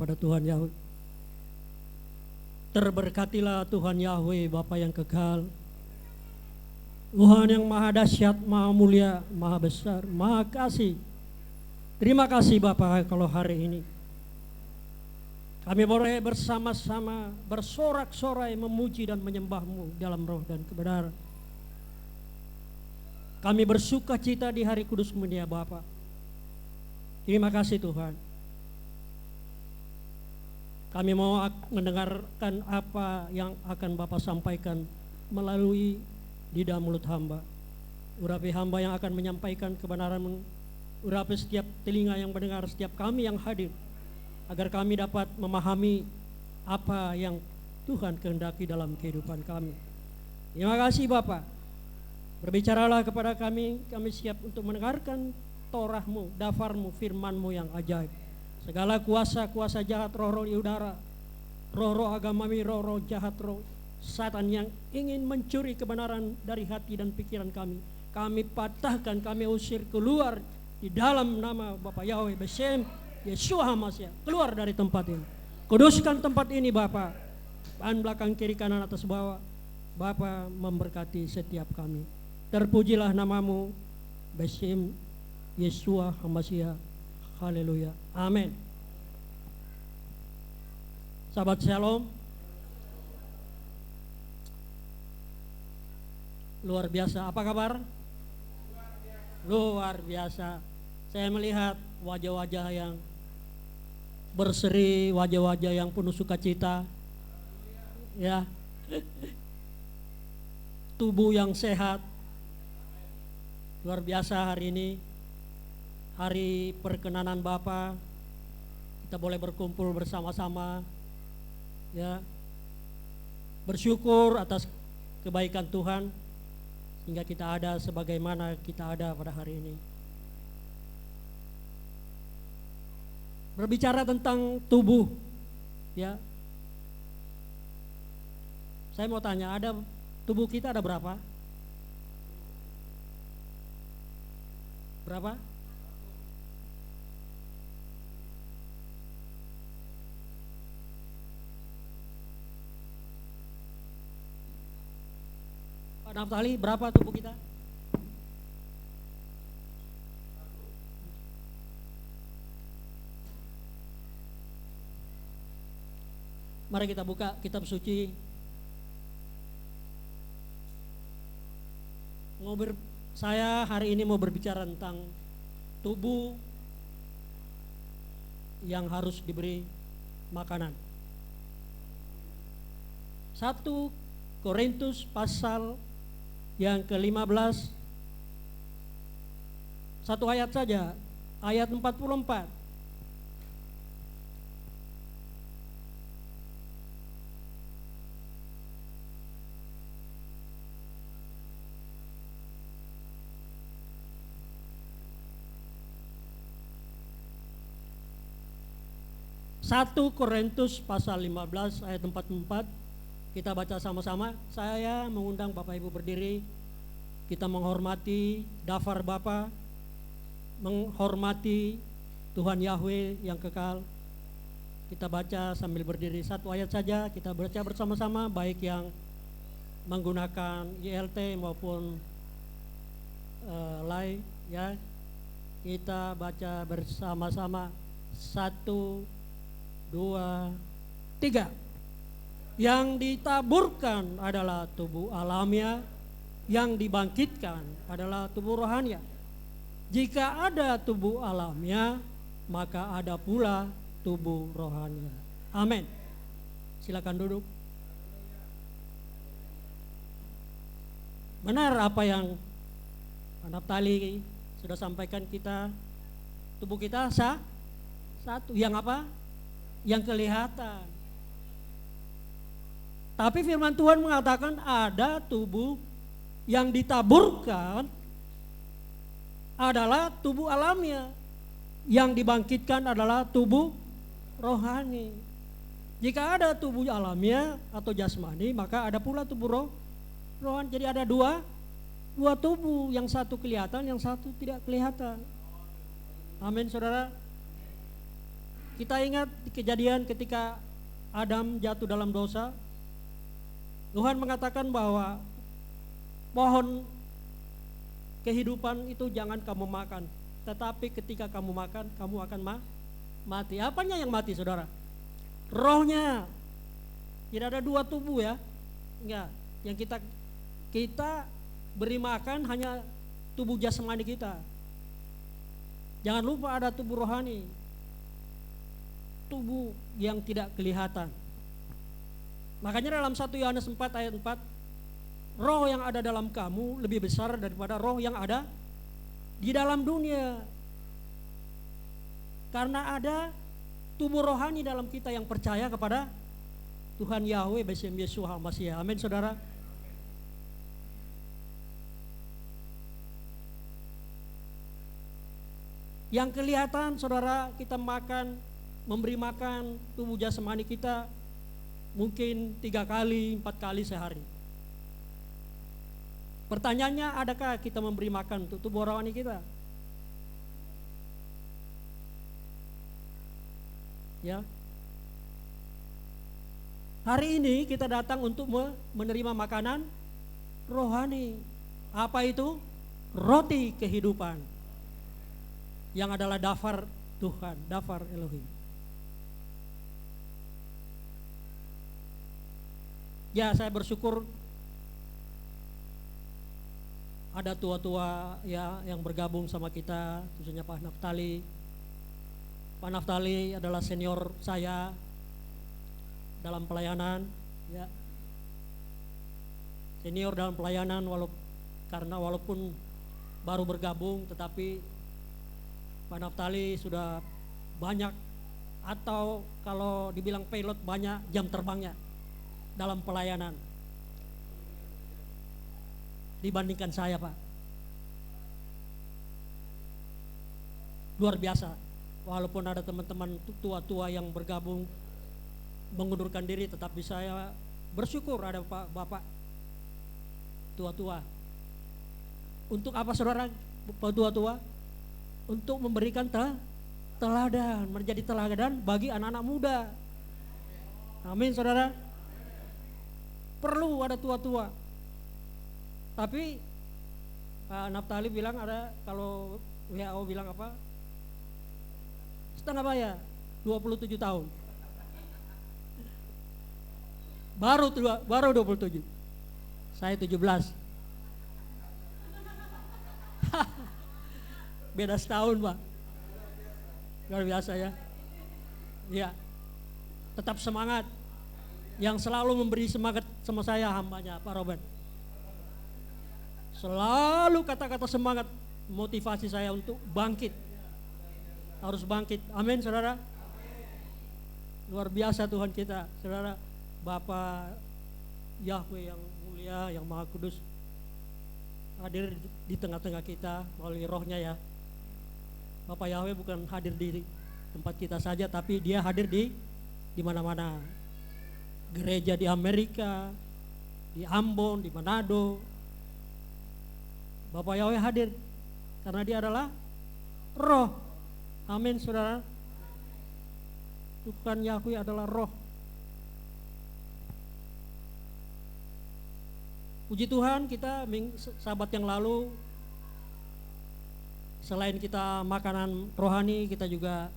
pada Tuhan Yahweh. Terberkatilah Tuhan Yahweh, Bapa yang kekal, Tuhan yang maha dahsyat, maha mulia, maha besar, maha kasih. Terima kasih Bapa kalau hari ini kami boleh bersama-sama bersorak-sorai memuji dan menyembah-Mu dalam roh dan kebenaran. Kami bersuka cita di hari kudus-Mu ya Bapa. Terima kasih Tuhan. Kami mau mendengarkan apa yang akan Bapa sampaikan melalui lidah mulut hamba. Urapi hamba yang akan menyampaikan kebenaran, urapi setiap telinga yang mendengar, setiap kami yang hadir, agar kami dapat memahami apa yang Tuhan kehendaki dalam kehidupan kami. Terima kasih Bapa. Berbicaralah kepada kami siap untuk mendengarkan Torah-Mu, dafar-Mu, firman-Mu yang ajaib. Segala kuasa-kuasa jahat, roh-roh di udara, roh-roh agamawi, roh-roh jahat, roh Satan yang ingin mencuri kebenaran dari hati dan pikiran kami patahkan, kami usir keluar di dalam nama Bapa Yahweh Beshem Yeshua HaMashiach. Keluar dari tempat ini, kuduskan tempat ini Bapa, depan belakang kiri kanan atas bawah. Bapa memberkati setiap kami. Terpujilah nama-Mu Beshem Yeshua HaMashiach. Haleluya, amin. Sahabat Shalom, luar biasa. Apa kabar? Luar biasa. Saya melihat wajah-wajah yang berseri, wajah-wajah yang penuh sukacita, ya, tubuh yang sehat. Luar biasa hari ini. Hari perkenanan Bapa, kita boleh berkumpul bersama-sama, ya, bersyukur atas kebaikan Tuhan sehingga kita ada sebagaimana kita ada pada hari ini. Berbicara tentang tubuh, ya, saya mau tanya, ada tubuh kita ada berapa? Berapa? Pak Naftali, berapa tubuh kita? Mari kita buka kitab suci. Saya hari ini mau berbicara tentang tubuh yang harus diberi makanan. 1 Korintus pasal yang ke-15, satu ayat saja, ayat 44. Satu Korintus pasal 15 ayat 44. Kita baca sama-sama. Saya mengundang Bapak Ibu berdiri. Kita menghormati dafar Bapa, menghormati Tuhan Yahweh yang kekal. Kita baca sambil berdiri, satu ayat saja kita baca bersama-sama, baik yang menggunakan YLT maupun live, ya. Kita baca bersama-sama, 1, 2, 3. Yang ditaburkan adalah tubuh alamiah, yang dibangkitkan adalah tubuh rohania. Jika ada tubuh alamiah, maka ada pula tubuh rohania. Amin. Silakan duduk. Benar apa yang Pak Naftali sudah sampaikan kita, tubuh kita satu. Yang apa? Yang kelihatan. Tapi firman Tuhan mengatakan ada tubuh yang ditaburkan adalah tubuh alamiah, yang dibangkitkan adalah tubuh rohani. Jika ada tubuh alamiah atau jasmani, maka ada pula tubuh rohani. Jadi ada dua tubuh, yang satu kelihatan, yang satu tidak kelihatan. Amin saudara. Kita ingat kejadian ketika Adam jatuh dalam dosa. Tuhan mengatakan bahwa pohon kehidupan itu jangan kamu makan, tetapi ketika kamu makan, kamu akan mati. Apanya yang mati, saudara? Rohnya. Tidak ada dua tubuh ya. Enggak. Yang kita beri makan hanya tubuh jasmani kita. Jangan lupa ada tubuh rohani. Tubuh yang tidak kelihatan. Makanya dalam 1 Yohanes 4 ayat 4, roh yang ada dalam kamu lebih besar daripada roh yang ada di dalam dunia. Karena ada tubuh rohani dalam kita yang percaya kepada Tuhan Yahweh Besem Yesus Al-Masih. Amin, saudara. Yang kelihatan, saudara, kita memberi makan tubuh jasmani kita mungkin 3 kali, 4 kali sehari. Pertanyaannya, adakah kita memberi makan untuk tubuh rohani kita? Ya. Hari ini kita datang untuk menerima makanan rohani. Apa itu? Roti kehidupan. Yang adalah dafar Tuhan, dafar Elohim. Ya, saya bersyukur ada tua-tua ya yang bergabung sama kita, khususnya Pak Naftali. Pak Naftali adalah senior saya dalam pelayanan, ya. Senior dalam pelayanan walaupun baru bergabung, tetapi Pak Naftali sudah banyak, atau kalau dibilang pilot, banyak jam terbangnya dalam pelayanan dibandingkan saya, Pak. Luar biasa. Walaupun ada teman-teman tua-tua yang bergabung mengundurkan diri, tetapi saya bersyukur ada Bapak tua-tua. Untuk apa, saudara? Tua-tua untuk memberikan teladan, menjadi teladan bagi anak-anak muda. Amin, saudara. Perlu ada tua-tua. Tapi Pak Naftali bilang ada, kalau WHO bilang apa? Setengah bayar, 27 tahun. Baru 27. Saya 17. Beda setahun, Pak. Luar biasa ya. Ya. Tetap semangat. Yang selalu memberi semangat sama saya hambanya, Pak Robert. Selalu kata-kata semangat motivasi saya untuk bangkit. Harus bangkit. Amin, saudara. Luar biasa Tuhan kita, saudara. Bapak Yahweh yang mulia, yang maha kudus, hadir di tengah-tengah kita melalui rohnya ya. Bapak Yahweh bukan hadir di tempat kita saja, tapi dia hadir di mana-mana. Gereja di Amerika, di Ambon, di Manado. Bapak Yahweh hadir karena dia adalah roh. Amin, saudara. Tuhan Yahweh adalah roh. Puji Tuhan, kita sahabat yang lalu, selain kita makanan rohani, kita juga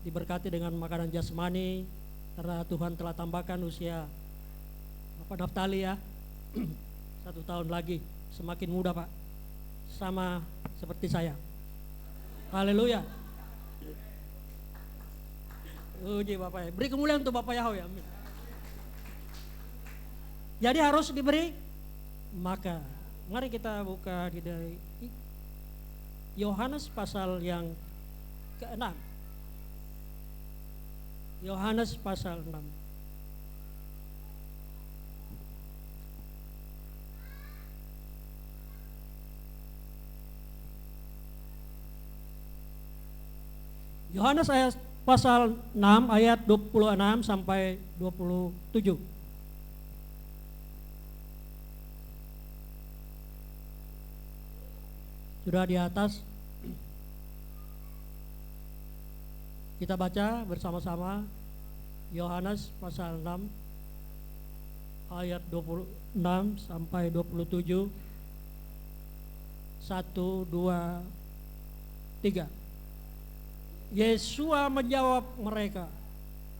diberkati dengan makanan jasmani, karena Tuhan telah tambahkan usia Bapak Naftali ya 1 tahun lagi, semakin muda, Pak, sama seperti saya. Haleluya. Puji Bapak ya. Beri kemuliaan untuk Bapak Yahweh. Amin. Jadi harus diberi maka. Mari kita buka dari Yohanes pasal yang ke-6. Yohanes pasal 6. Yohanes ayat pasal 6 ayat 26 sampai 27. Sudah di atas. Kita baca bersama-sama Yohanes pasal 6 ayat 26 sampai 27. 1, 2, 3. Yesua menjawab mereka,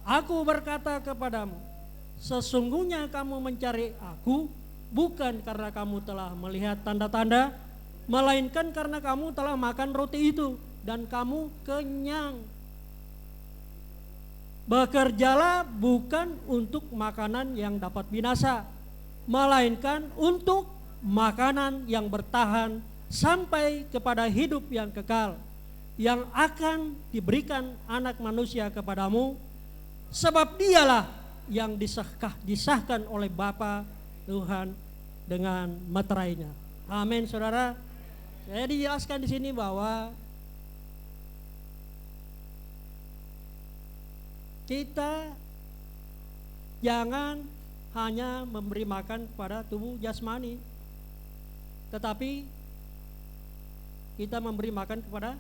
"Aku berkata kepadamu, sesungguhnya kamu mencari aku bukan karena kamu telah melihat tanda-tanda, melainkan karena kamu telah makan roti itu dan kamu kenyang. Bekerjalah bukan untuk makanan yang dapat binasa, melainkan untuk makanan yang bertahan sampai kepada hidup yang kekal, yang akan diberikan Anak Manusia kepadamu, sebab dialah yang disahkan oleh Bapa Tuhan dengan meterainya." Amin, saudara. Saya dijelaskan di sini bahwa kita jangan hanya memberi makan kepada tubuh jasmani, tetapi kita memberi makan kepada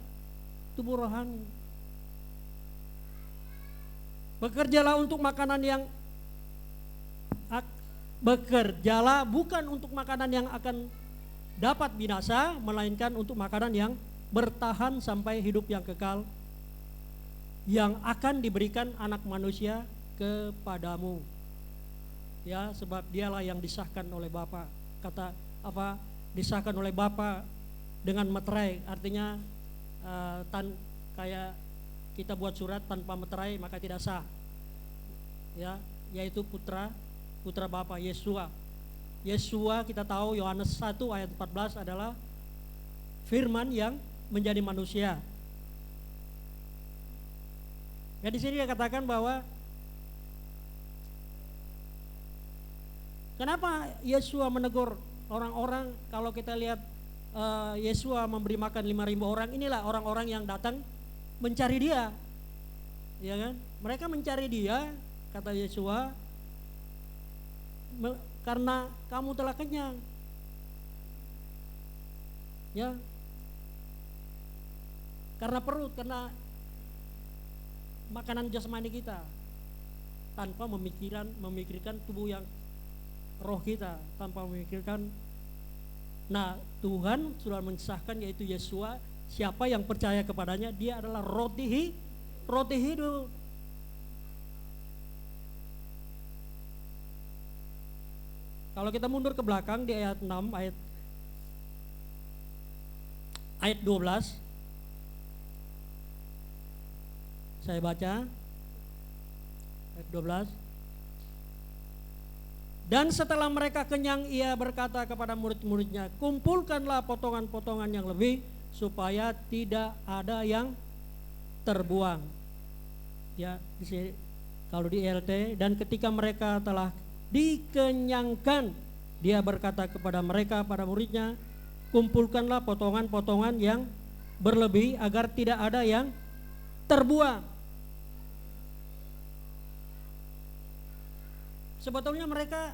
tubuh rohani. Bekerjalah untuk makanan yang bekerjalah bukan untuk makanan yang akan dapat binasa, melainkan untuk makanan yang bertahan sampai hidup yang kekal, yang akan diberikan Anak Manusia kepadamu. Ya, sebab dialah yang disahkan oleh Bapa. Kata apa? Disahkan oleh Bapa dengan meterai, artinya kayak kita buat surat tanpa meterai maka tidak sah. Ya, yaitu putra Bapa, Yesua. Yesua kita tahu Yohanes 1 ayat 14 adalah firman yang menjadi manusia. Ya, di sini dia katakan bahwa kenapa Yesua menegur orang-orang. Kalau kita lihat Yesua memberi makan 5.000 orang, inilah orang-orang yang datang mencari dia, ya kan? Mereka mencari dia, kata Yesua, karena kamu telah kenyang, ya, karena perut, karena makanan jasmani kita, tanpa memikirkan tubuh yang roh kita, tanpa memikirkan. Nah, Tuhan sudah mensahkan, yaitu Yesua, siapa yang percaya kepadanya, dia adalah roti hidup. Kalau kita mundur ke belakang di ayat 6, ayat 12, saya baca ayat 12. Dan setelah mereka kenyang, ia berkata kepada murid-muridnya, "Kumpulkanlah potongan-potongan yang lebih, supaya tidak ada yang terbuang." Ya, di sini kalau di LT, dan ketika mereka telah dikenyangkan, dia berkata kepada mereka, para muridnya, "Kumpulkanlah potongan-potongan yang berlebih, agar tidak ada yang terbuang." Sebetulnya mereka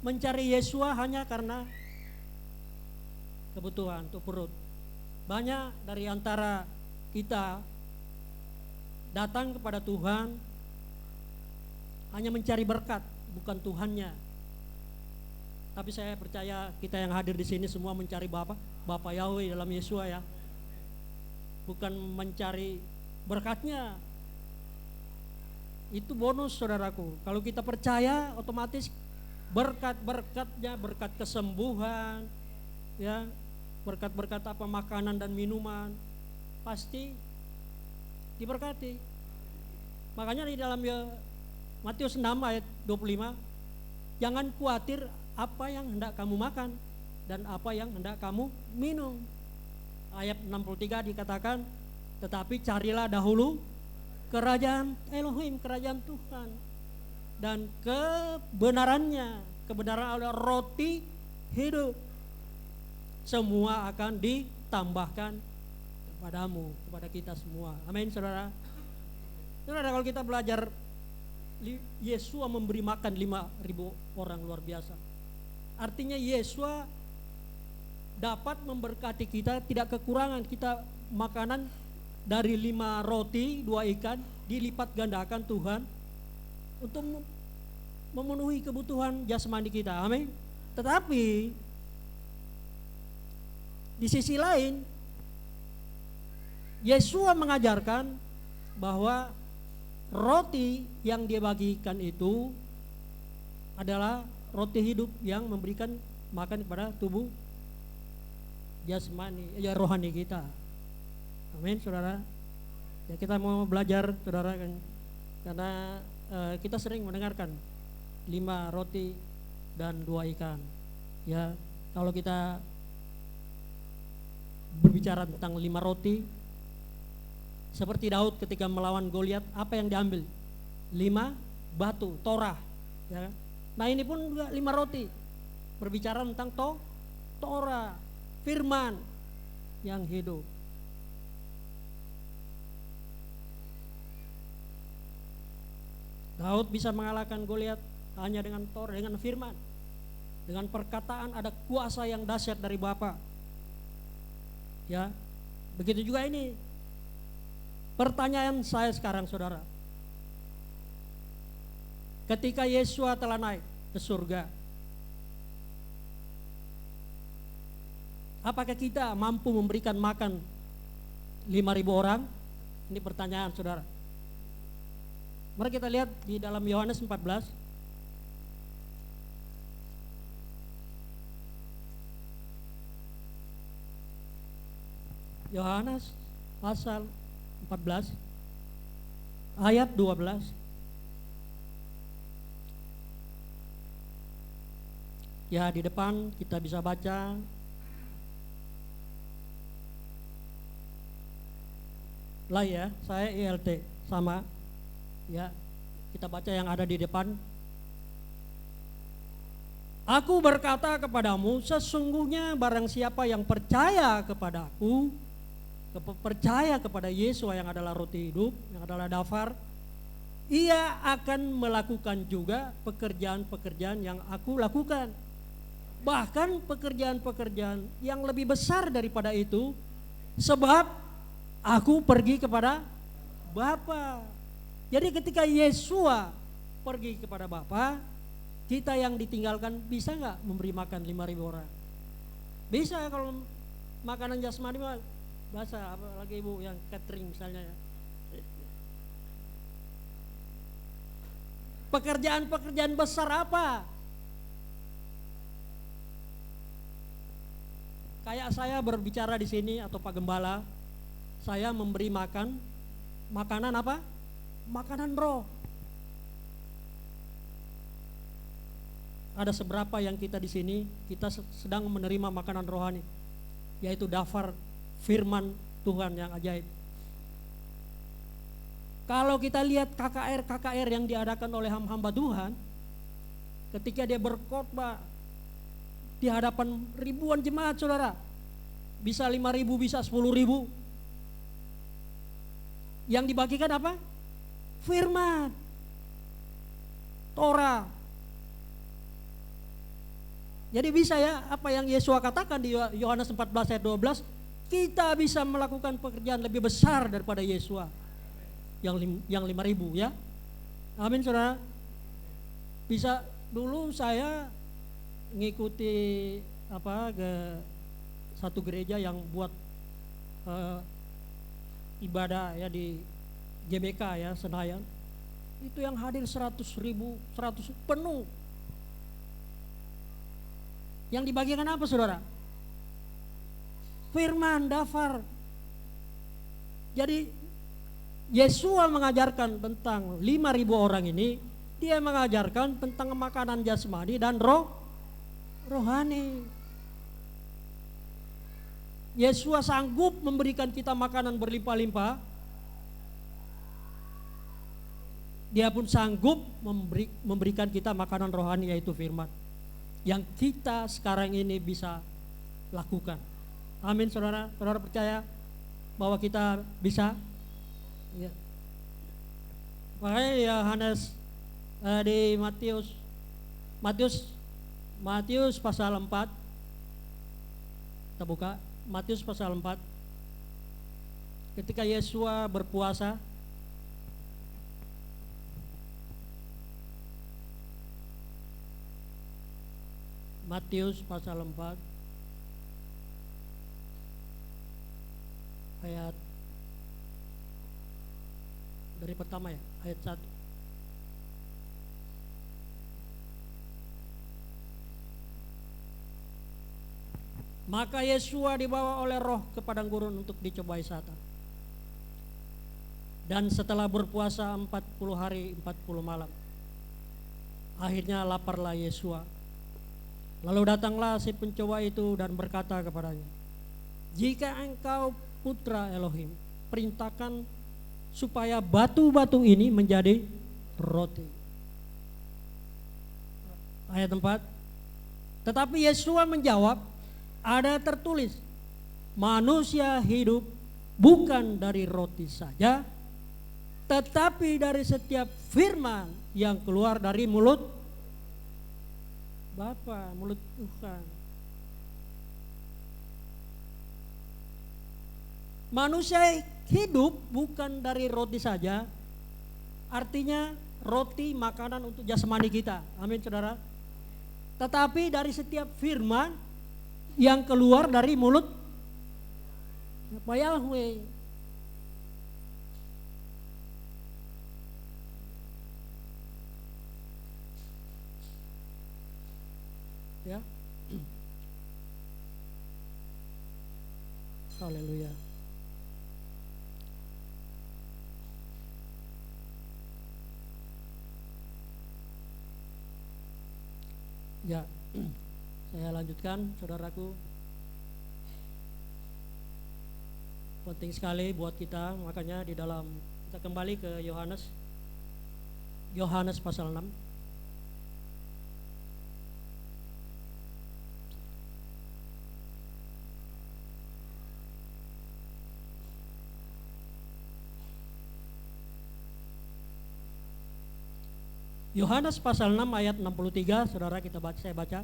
mencari Yesua hanya karena kebutuhan untuk perut. Banyak dari antara kita datang kepada Tuhan hanya mencari berkat, bukan Tuhannya. Tapi saya percaya kita yang hadir di sini semua mencari Bapa Yahweh dalam Yesua, ya. Bukan mencari berkatnya. Itu bonus, saudaraku. Kalau kita percaya, otomatis berkat-berkatnya, berkat kesembuhan, ya, berkat-berkat apa, makanan dan minuman, pasti diberkati. Makanya di dalam Matius 6 ayat 25, "Jangan khawatir apa yang hendak kamu makan dan apa yang hendak kamu minum." Ayat 63 dikatakan, "Tetapi carilah dahulu kerajaan Elohim, kerajaan Tuhan, dan kebenarannya." Kebenaran adalah roti hidup. Semua akan ditambahkan kepadamu, kepada kita semua. Amin, saudara. Saudara, kalau kita belajar, Yesua memberi makan 5.000 orang, luar biasa. Artinya Yesua dapat memberkati kita, tidak kekurangan kita makanan dari 5 roti 2 ikan dilipat gandakan Tuhan untuk memenuhi kebutuhan jasmani kita. Amin. Tetapi di sisi lain Yesua mengajarkan bahwa roti yang dia bagikan itu adalah roti hidup yang memberikan makan kepada tubuh jasmani, ya rohani kita. Amin, saudara. Ya, kita mau belajar, saudara, kan, karena kita sering mendengarkan 5 roti dan 2 ikan. Ya, kalau kita berbicara tentang 5 roti, seperti Daud ketika melawan Goliat, apa yang diambil? 5 batu, Torah. Ya. Nah ini pun juga 5 roti, berbicara tentang Torah, firman yang hidup. Daud bisa mengalahkan Goliat hanya dengan Torah, dengan firman, dengan perkataan. Ada kuasa yang dahsyat dari Bapa. Ya, begitu juga ini. Pertanyaan saya sekarang, saudara, ketika Yesua telah naik ke surga, apakah kita mampu memberikan makan 5.000 orang? Ini pertanyaan, saudara. Mari kita lihat di dalam Yohanes 14. Yohanes pasal 14 ayat 12. Ya, di depan kita bisa baca. Lah ya, saya ILT sama. Ya, kita baca yang ada di depan. Aku berkata kepadamu, sesungguhnya barang siapa yang percaya kepadaku, percaya kepada Yesus yang adalah roti hidup, yang adalah dafar, ia akan melakukan juga pekerjaan-pekerjaan yang aku lakukan. Bahkan pekerjaan-pekerjaan yang lebih besar daripada itu, sebab aku pergi kepada Bapa. Jadi ketika Yesua pergi kepada Bapa, kita yang ditinggalkan bisa nggak memberi makan 5.000 orang? Bisa. Kalau makanan jasmani bahasa apalagi ibu yang catering misalnya ya. Pekerjaan-pekerjaan besar apa? Kayak saya berbicara di sini atau Pak Gembala, saya memberi makanan apa? Makanan roh. Ada seberapa yang kita di sini kita sedang menerima makanan rohani, yaitu dafar firman Tuhan yang ajaib. Kalau kita lihat KKR yang diadakan oleh hamba Tuhan, ketika dia berkhotbah di hadapan ribuan jemaat, saudara, bisa 5.000, bisa 10.000, yang dibagikan apa? Firman Torah. Jadi bisa ya, apa yang Yesus katakan di Yohanes 14 ayat 12, kita bisa melakukan pekerjaan lebih besar daripada Yesus yang 5.000 ya. Amin, saudara. Bisa. Dulu saya ngikuti ke satu gereja yang buat ibadah ya di GBK ya, Senayan. Itu yang hadir 100.000, 100 penuh. Yang dibagikan apa, saudara? Firman, dafar. Jadi Yesua mengajarkan tentang 5.000 orang ini, dia mengajarkan tentang makanan jasmani dan rohani. Yesua sanggup memberikan kita makanan berlimpah-limpah. Dia pun sanggup memberikan kita makanan rohani, yaitu firman, yang kita sekarang ini bisa lakukan. Amin, saudara. Saudara percaya bahwa kita bisa? Ya. Makanya Yohanes di Matius pasal 4, kita buka Matius pasal 4. ketika Yesua berpuasa, Matius pasal 4 ayat dari pertama ya, ayat 1. Maka Yesua dibawa oleh Roh ke padang gurun untuk dicobai Satan. Dan setelah berpuasa 40 hari 40 malam, akhirnya laparlah Yesua. Lalu datanglah si pencoba itu dan berkata kepadanya, jika engkau putra Elohim, perintahkan supaya batu-batu ini menjadi roti. Ayat 4. Tetapi Yesua menjawab, ada tertulis, manusia hidup bukan dari roti saja, tetapi dari setiap firman yang keluar dari mulut Bapa, mulut Tuhan. Manusia hidup bukan dari roti saja, artinya roti makanan untuk jasmani kita. Amin saudara. Tetapi dari setiap firman yang keluar dari mulut Yahweh. Ya. Haleluya. Ya, saya lanjutkan saudaraku. Penting sekali buat kita, makanya di dalam kita kembali ke Yohanes pasal 6. Yohanes pasal 6 ayat 63, saudara kita baca, saya baca.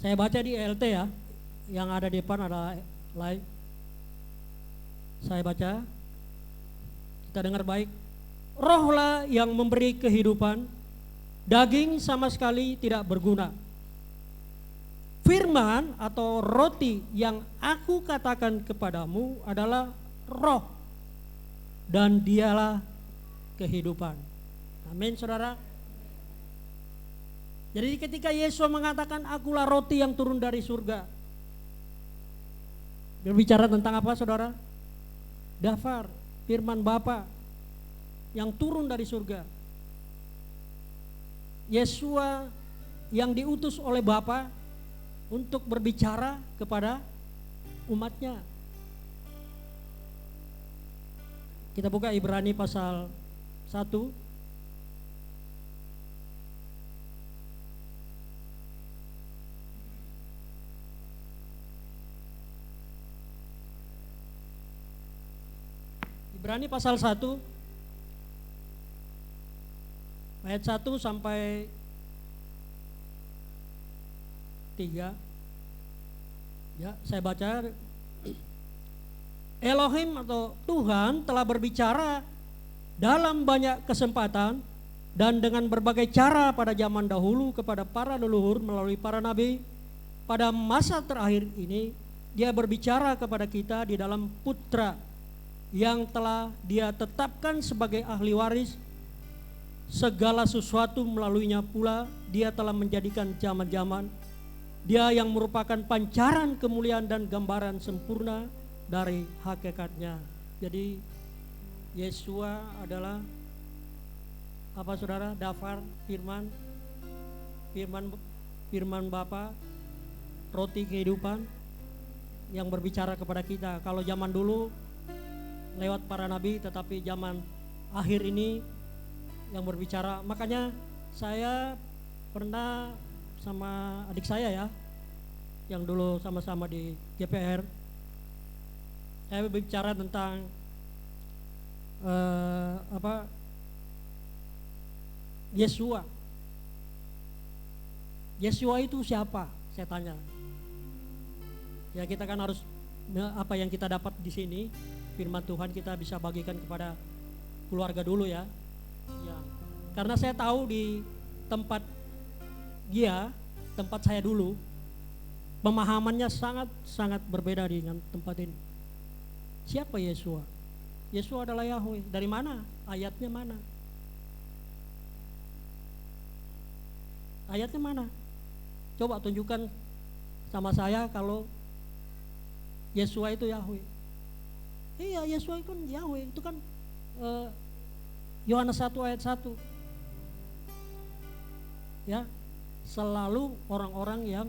Saya baca di ELT ya, yang ada di depan ada live. Saya baca, kita dengar baik. Rohlah yang memberi kehidupan, daging sama sekali tidak berguna. Firman atau roti yang aku katakan kepadamu adalah roh, dan dialah kehidupan. Amin saudara. Jadi ketika Yesus mengatakan akulah roti yang turun dari surga, berbicara tentang apa saudara? Dafar, firman Bapa yang turun dari surga. Yesua yang diutus oleh Bapa untuk berbicara kepada umatnya. Kita buka Ibrani pasal 1. Ibrani pasal 1 ayat 1 sampai 3. Ya, saya baca. Elohim atau Tuhan telah berbicara dalam banyak kesempatan dan dengan berbagai cara pada zaman dahulu kepada para leluhur melalui para nabi. Pada masa terakhir ini Dia berbicara kepada kita di dalam Putra yang telah Dia tetapkan sebagai ahli waris segala sesuatu. Melaluinya pula Dia telah menjadikan zaman-zaman. Dia yang merupakan pancaran kemuliaan dan gambaran sempurna dari hakikatnya. Jadi Yesua adalah apa saudara? Dafar, firman Bapa, roti kehidupan yang berbicara kepada kita. Kalau zaman dulu lewat para nabi, tetapi zaman akhir ini yang berbicara. Makanya saya pernah sama adik saya ya, yang dulu sama-sama di GPR, saya berbicara tentang apa Yesua. Yesua itu siapa? Saya tanya. Ya kita kan harus apa yang kita dapat di sini firman Tuhan kita bisa bagikan kepada keluarga dulu ya. Ya. Karena saya tahu di tempat tempat saya dulu pemahamannya sangat berbeda dengan tempat ini. Siapa Yesua? Yesua adalah Yahweh. Dari mana? Ayatnya mana? Ayatnya mana? Coba tunjukkan sama saya kalau Yesua itu Yahweh. Iya, Yesua itu kan Yahweh. Itu kan Yohanes 1 ayat 1. Ya, selalu orang-orang yang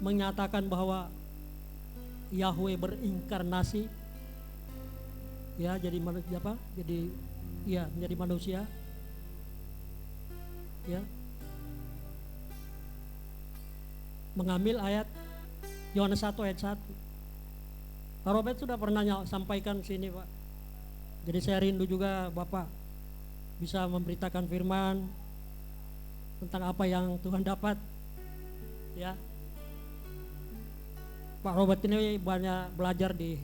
menyatakan bahwa Yahweh berinkarnasi, ya jadi apa? Menjadi manusia. Ya. Mengambil ayat Yohanes 1 ayat 1. Pak Robert sudah pernah sampaikan sini, Pak. Jadi saya rindu juga Bapak bisa memberitakan firman tentang apa yang Tuhan dapat. Ya. Pak Robert ini banyak belajar di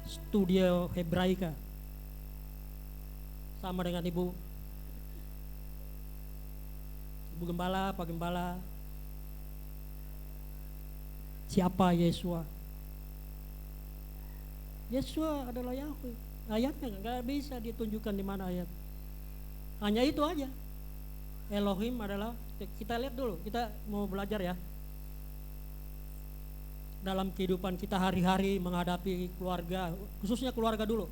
studio Hebraika. Sama dengan Ibu Gembala, Pak Gembala. Siapa Yesua? Yesua adalah Yahweh. Ayatnya nggak bisa ditunjukkan di mana ayat. Hanya itu aja. Elohim adalah, kita lihat dulu, kita mau belajar ya. Dalam kehidupan kita hari-hari menghadapi keluarga, khususnya keluarga dulu,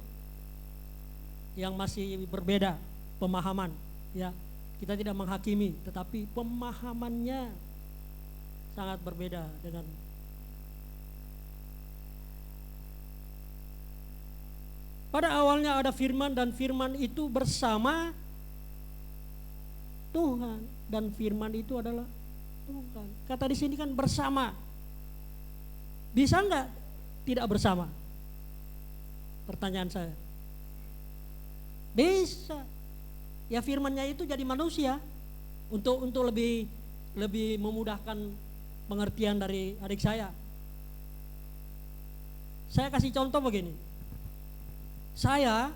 yang masih berbeda pemahaman, ya. Kita tidak menghakimi, tetapi pemahamannya sangat berbeda dengan pada awalnya ada firman dan firman itu bersama Tuhan dan firman itu adalah Tuhan. Kata di sini kan bersama. Bisa enggak tidak bersama? Pertanyaan saya. Bisa. Ya firmannya itu jadi manusia untuk lebih memudahkan pengertian dari adik saya. Saya kasih contoh begini. Saya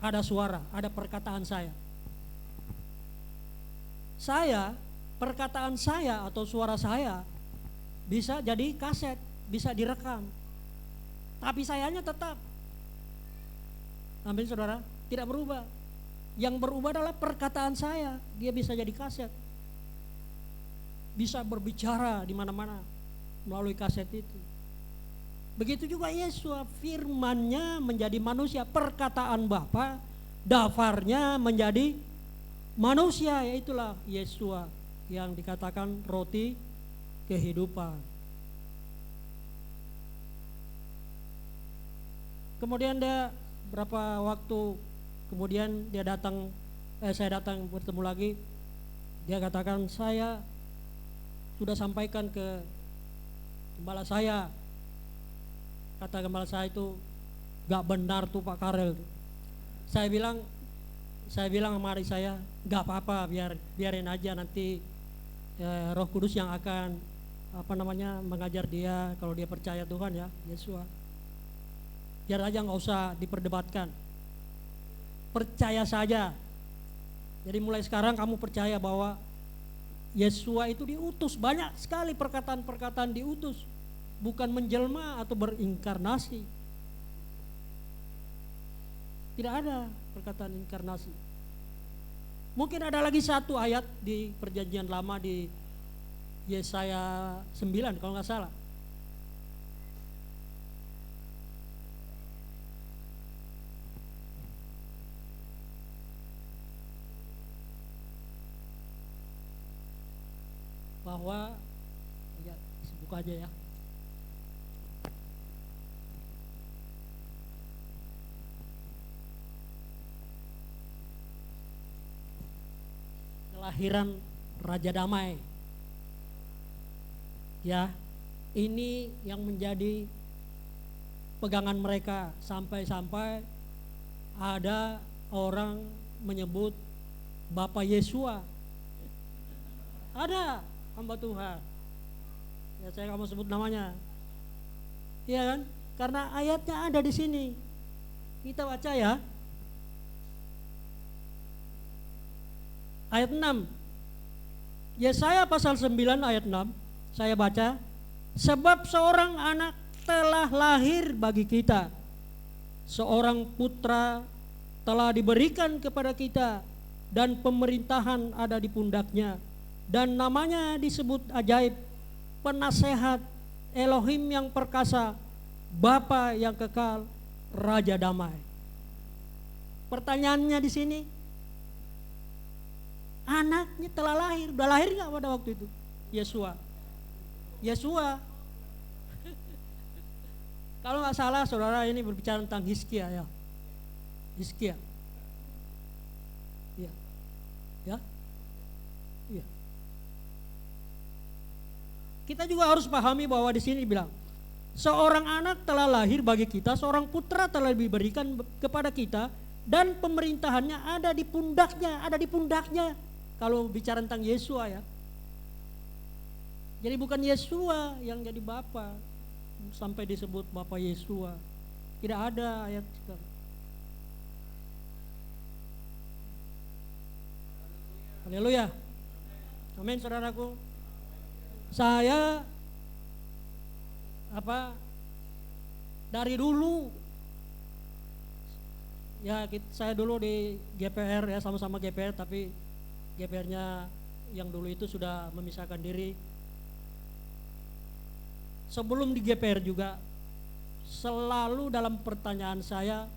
ada suara, ada perkataan saya. Perkataan saya atau suara saya bisa jadi kaset, bisa direkam. Tapi sayanya tetap. Amin saudara, tidak berubah. Yang berubah adalah perkataan saya, dia bisa jadi kaset. Bisa berbicara di mana-mana melalui kaset itu. Begitu juga Yesus, firman-Nya menjadi manusia, perkataan Bapa, dafarnya menjadi manusia, yaitulah Yesus yang dikatakan roti kehidupan. Kemudian dia berapa waktu kemudian saya datang bertemu lagi, dia katakan saya sudah sampaikan ke gembala saya. Kata gembala saya itu gak benar tuh Pak Karel. Saya bilang sama adik saya, gak apa-apa, biarin aja nanti Roh Kudus yang akan mengajar dia kalau dia percaya Tuhan ya, Yesus. Biar aja nggak usah diperdebatkan. Percaya saja. Jadi mulai sekarang kamu percaya bahwa Yesus itu diutus, banyak sekali perkataan-perkataan diutus. Bukan menjelma atau berinkarnasi. Tidak ada perkataan inkarnasi. Mungkin ada lagi satu ayat di Perjanjian Lama di Yesaya 9 kalau nggak salah. Bahwa ya buka aja ya. Kelahiran Raja Damai. Ya, ini yang menjadi pegangan mereka, sampai-sampai ada orang menyebut Bapak Yesua. Ada hamba Tuhan, ya saya nggak mau sebut namanya, iya kan? Karena ayatnya ada di sini. Kita baca ya, ayat 6. Yesaya pasal 9 ayat 6. Saya baca, sebab seorang anak telah lahir bagi kita, seorang putra telah diberikan kepada kita, dan pemerintahan ada di pundaknya, dan namanya disebut ajaib, penasehat, Elohim yang perkasa, Bapa yang kekal, Raja damai. Pertanyaannya di sini, anaknya telah lahir. Udah lahir nggak pada waktu itu? Yesua. Kalau nggak salah saudara ini berbicara tentang Hizkia ya. Hizkia. Iya. Ya. Iya. Kita juga harus pahami bahwa di sini bilang, seorang anak telah lahir bagi kita, seorang putra telah diberikan kepada kita, dan pemerintahannya ada di pundaknya. Kalau bicara tentang Yesua ya. Jadi bukan Yesua yang jadi Bapa sampai disebut Bapak Yesua. Tidak ada ayat sekarang. Haleluya. Amin saudaraku. Saya dari dulu ya, saya dulu di GPR ya, sama-sama GPR, tapi GPR-nya yang dulu itu sudah memisahkan diri. Sebelum di GPR juga selalu dalam pertanyaan saya,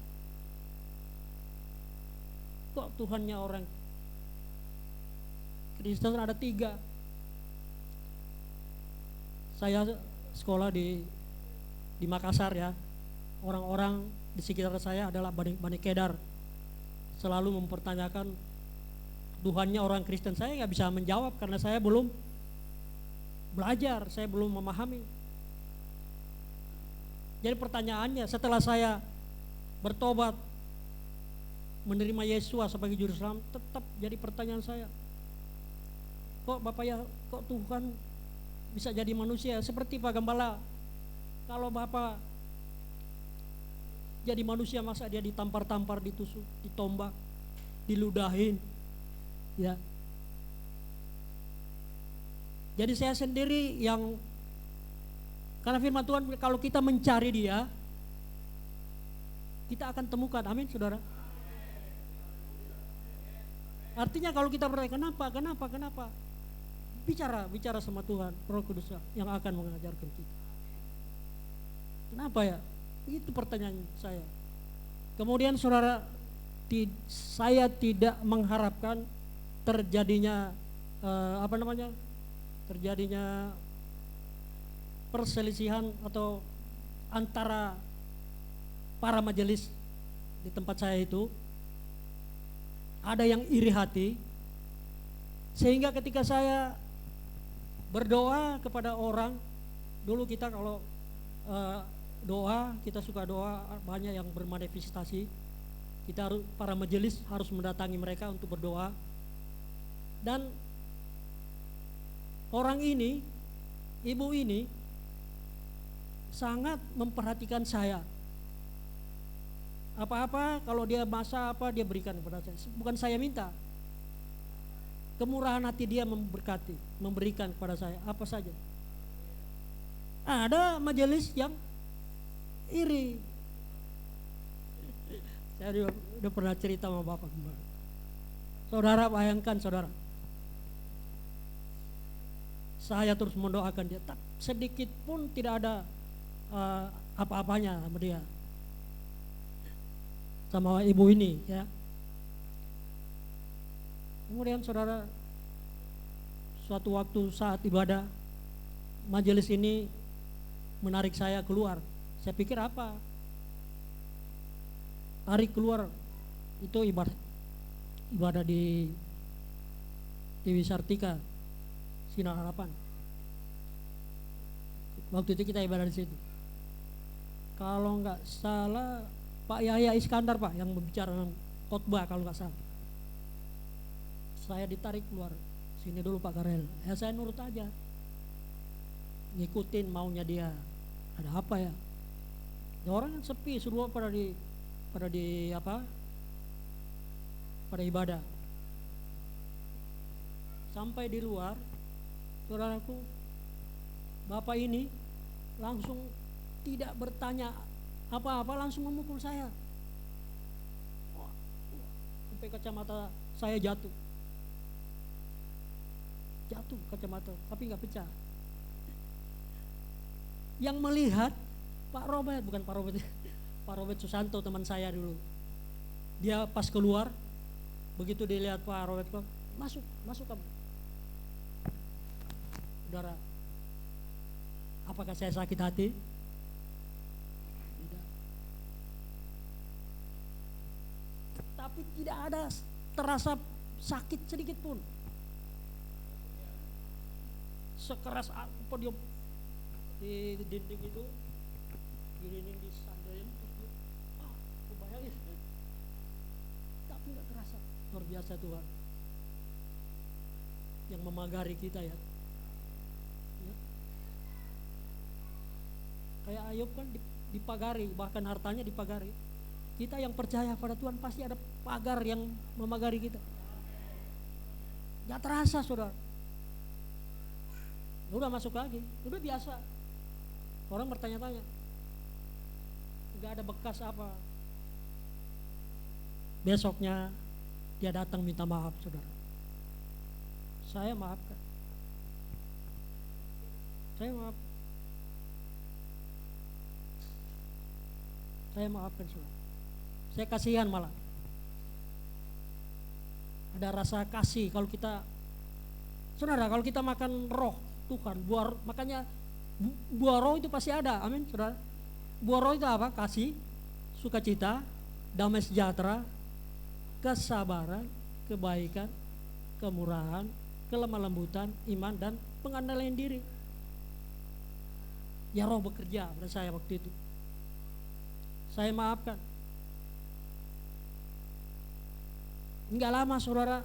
kok Tuhannya orang Kristen ada 3. Saya sekolah di Makassar ya. Orang-orang di sekitar saya adalah Bani Kedar. Selalu mempertanyakan Tuhannya orang Kristen. Saya nggak bisa menjawab karena saya belum belajar, saya belum memahami. Jadi pertanyaannya, setelah saya bertobat, menerima Yesus sebagai juru selamat, tetap jadi pertanyaan saya, kok Bapak ya, kok Tuhan bisa jadi manusia? Seperti Pak Gembala, kalau Bapak jadi manusia, masa dia ditampar-tampar, ditusuk, ditombak, diludahin ya. Jadi saya sendiri yang, karena firman Tuhan, kalau kita mencari Dia, kita akan temukan. Amin saudara. Artinya kalau kita bertanya kenapa, bicara sama Tuhan, Roh Kudus yang akan mengajarkan kita. Kenapa ya? Itu pertanyaan saya. Kemudian saudara, saya tidak mengharapkan terjadinya terjadinya perselisihan atau antara para majelis di tempat saya itu. Ada yang iri hati, sehingga ketika saya berdoa kepada orang, dulu kita kalau doa, kita suka doa, banyak yang bermanifestasi, kita harus, para majelis harus mendatangi mereka untuk berdoa. Dan orang ini, ibu ini sangat memperhatikan saya. Apa-apa kalau dia masak apa, dia berikan kepada saya. Bukan saya minta. Kemurahan hati dia memberkati, memberikan kepada saya apa saja. Ada majelis yang iri. Saya udah pernah cerita sama Bapak kemarin. Saudara bayangkan saudara, saya terus mendoakan dia, tak sedikit pun tidak ada apa-apanya sama dia, sama ibu ini ya. Kemudian saudara, suatu waktu saat ibadah, majelis ini menarik saya keluar. Saya pikir apa? Tarik keluar, itu ibadah di Wisartika Sinar Harapan. Waktu itu kita ibadah di situ. Kalau nggak salah Pak Yahya Iskandar Pak yang berbicara khotbah kalau nggak salah. Saya ditarik keluar, sini dulu Pak Karel. Ya saya nurut aja, ngikutin maunya dia. Ada apa ya? Ya orang kan sepi, semua pada ibadah. Sampai di luar, saudaraku, bapak ini langsung tidak bertanya apa-apa, langsung memukul saya. Sampai kacamata saya jatuh kacamata, tapi nggak pecah. Yang melihat Pak Robert, bukan Pak Robert, Pak Robert Susanto teman saya dulu. Dia pas keluar, begitu dilihat Pak Robert, masuk kamu. Saudara, apakah saya sakit hati? Tidak. Tapi tidak ada terasa sakit sedikit pun. Sekeras apa dia di dinding itu, dinding di sandain, aku bayangin, tapi nggak kerasa. Luar biasa Tuhan yang memagari kita ya. Kayak Ayub kan dipagari, bahkan hartanya dipagari. Kita yang percaya pada Tuhan pasti ada pagar yang memagari kita. Gak terasa saudara. Udah masuk lagi, udah biasa. Orang bertanya-tanya, gak ada bekas apa. Besoknya dia datang minta maaf saudara. Saya maafkan. Saya maafkan saudara. Saya kasihan malah. Ada rasa kasih kalau kita, saudara, kalau kita makan roh Tuhan, makanya buah roh itu pasti ada, amin saudara. Buah roh itu apa? Kasih, sukacita, damai sejahtera, kesabaran, kebaikan, kemurahan, kelemah lembutan, iman, dan pengendalian diri. Ya roh bekerja pada saya waktu itu. Saya maafkan. Enggak lama saudara,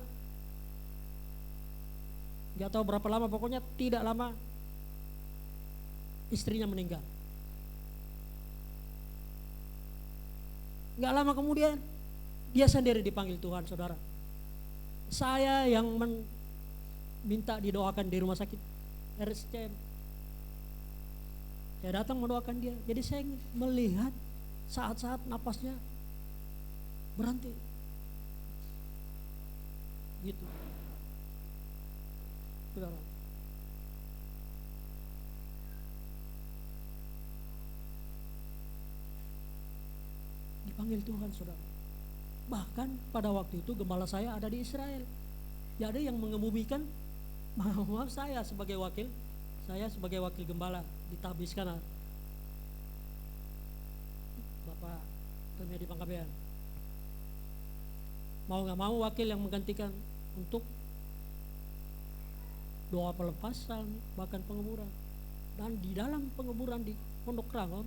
enggak tahu berapa lama, pokoknya tidak lama istrinya meninggal. Enggak lama kemudian dia sendiri dipanggil Tuhan saudara. Saya yang minta didoakan di rumah sakit RSCM. Saya datang mendoakan dia. Jadi saya melihat saat-saat napasnya berhenti. Gitu. Saudara. Dipanggil Tuhan saudara. Bahkan pada waktu itu gembala saya ada di Israel. Ya ada yang mengemumikan, maaf saya sebagai wakil gembala ditabiskan Bapak Remedi Pangkabean. Mau gak mau wakil yang menggantikan untuk doa pelepasan, bahkan penguburan. Dan di dalam penguburan di Pondok Rangon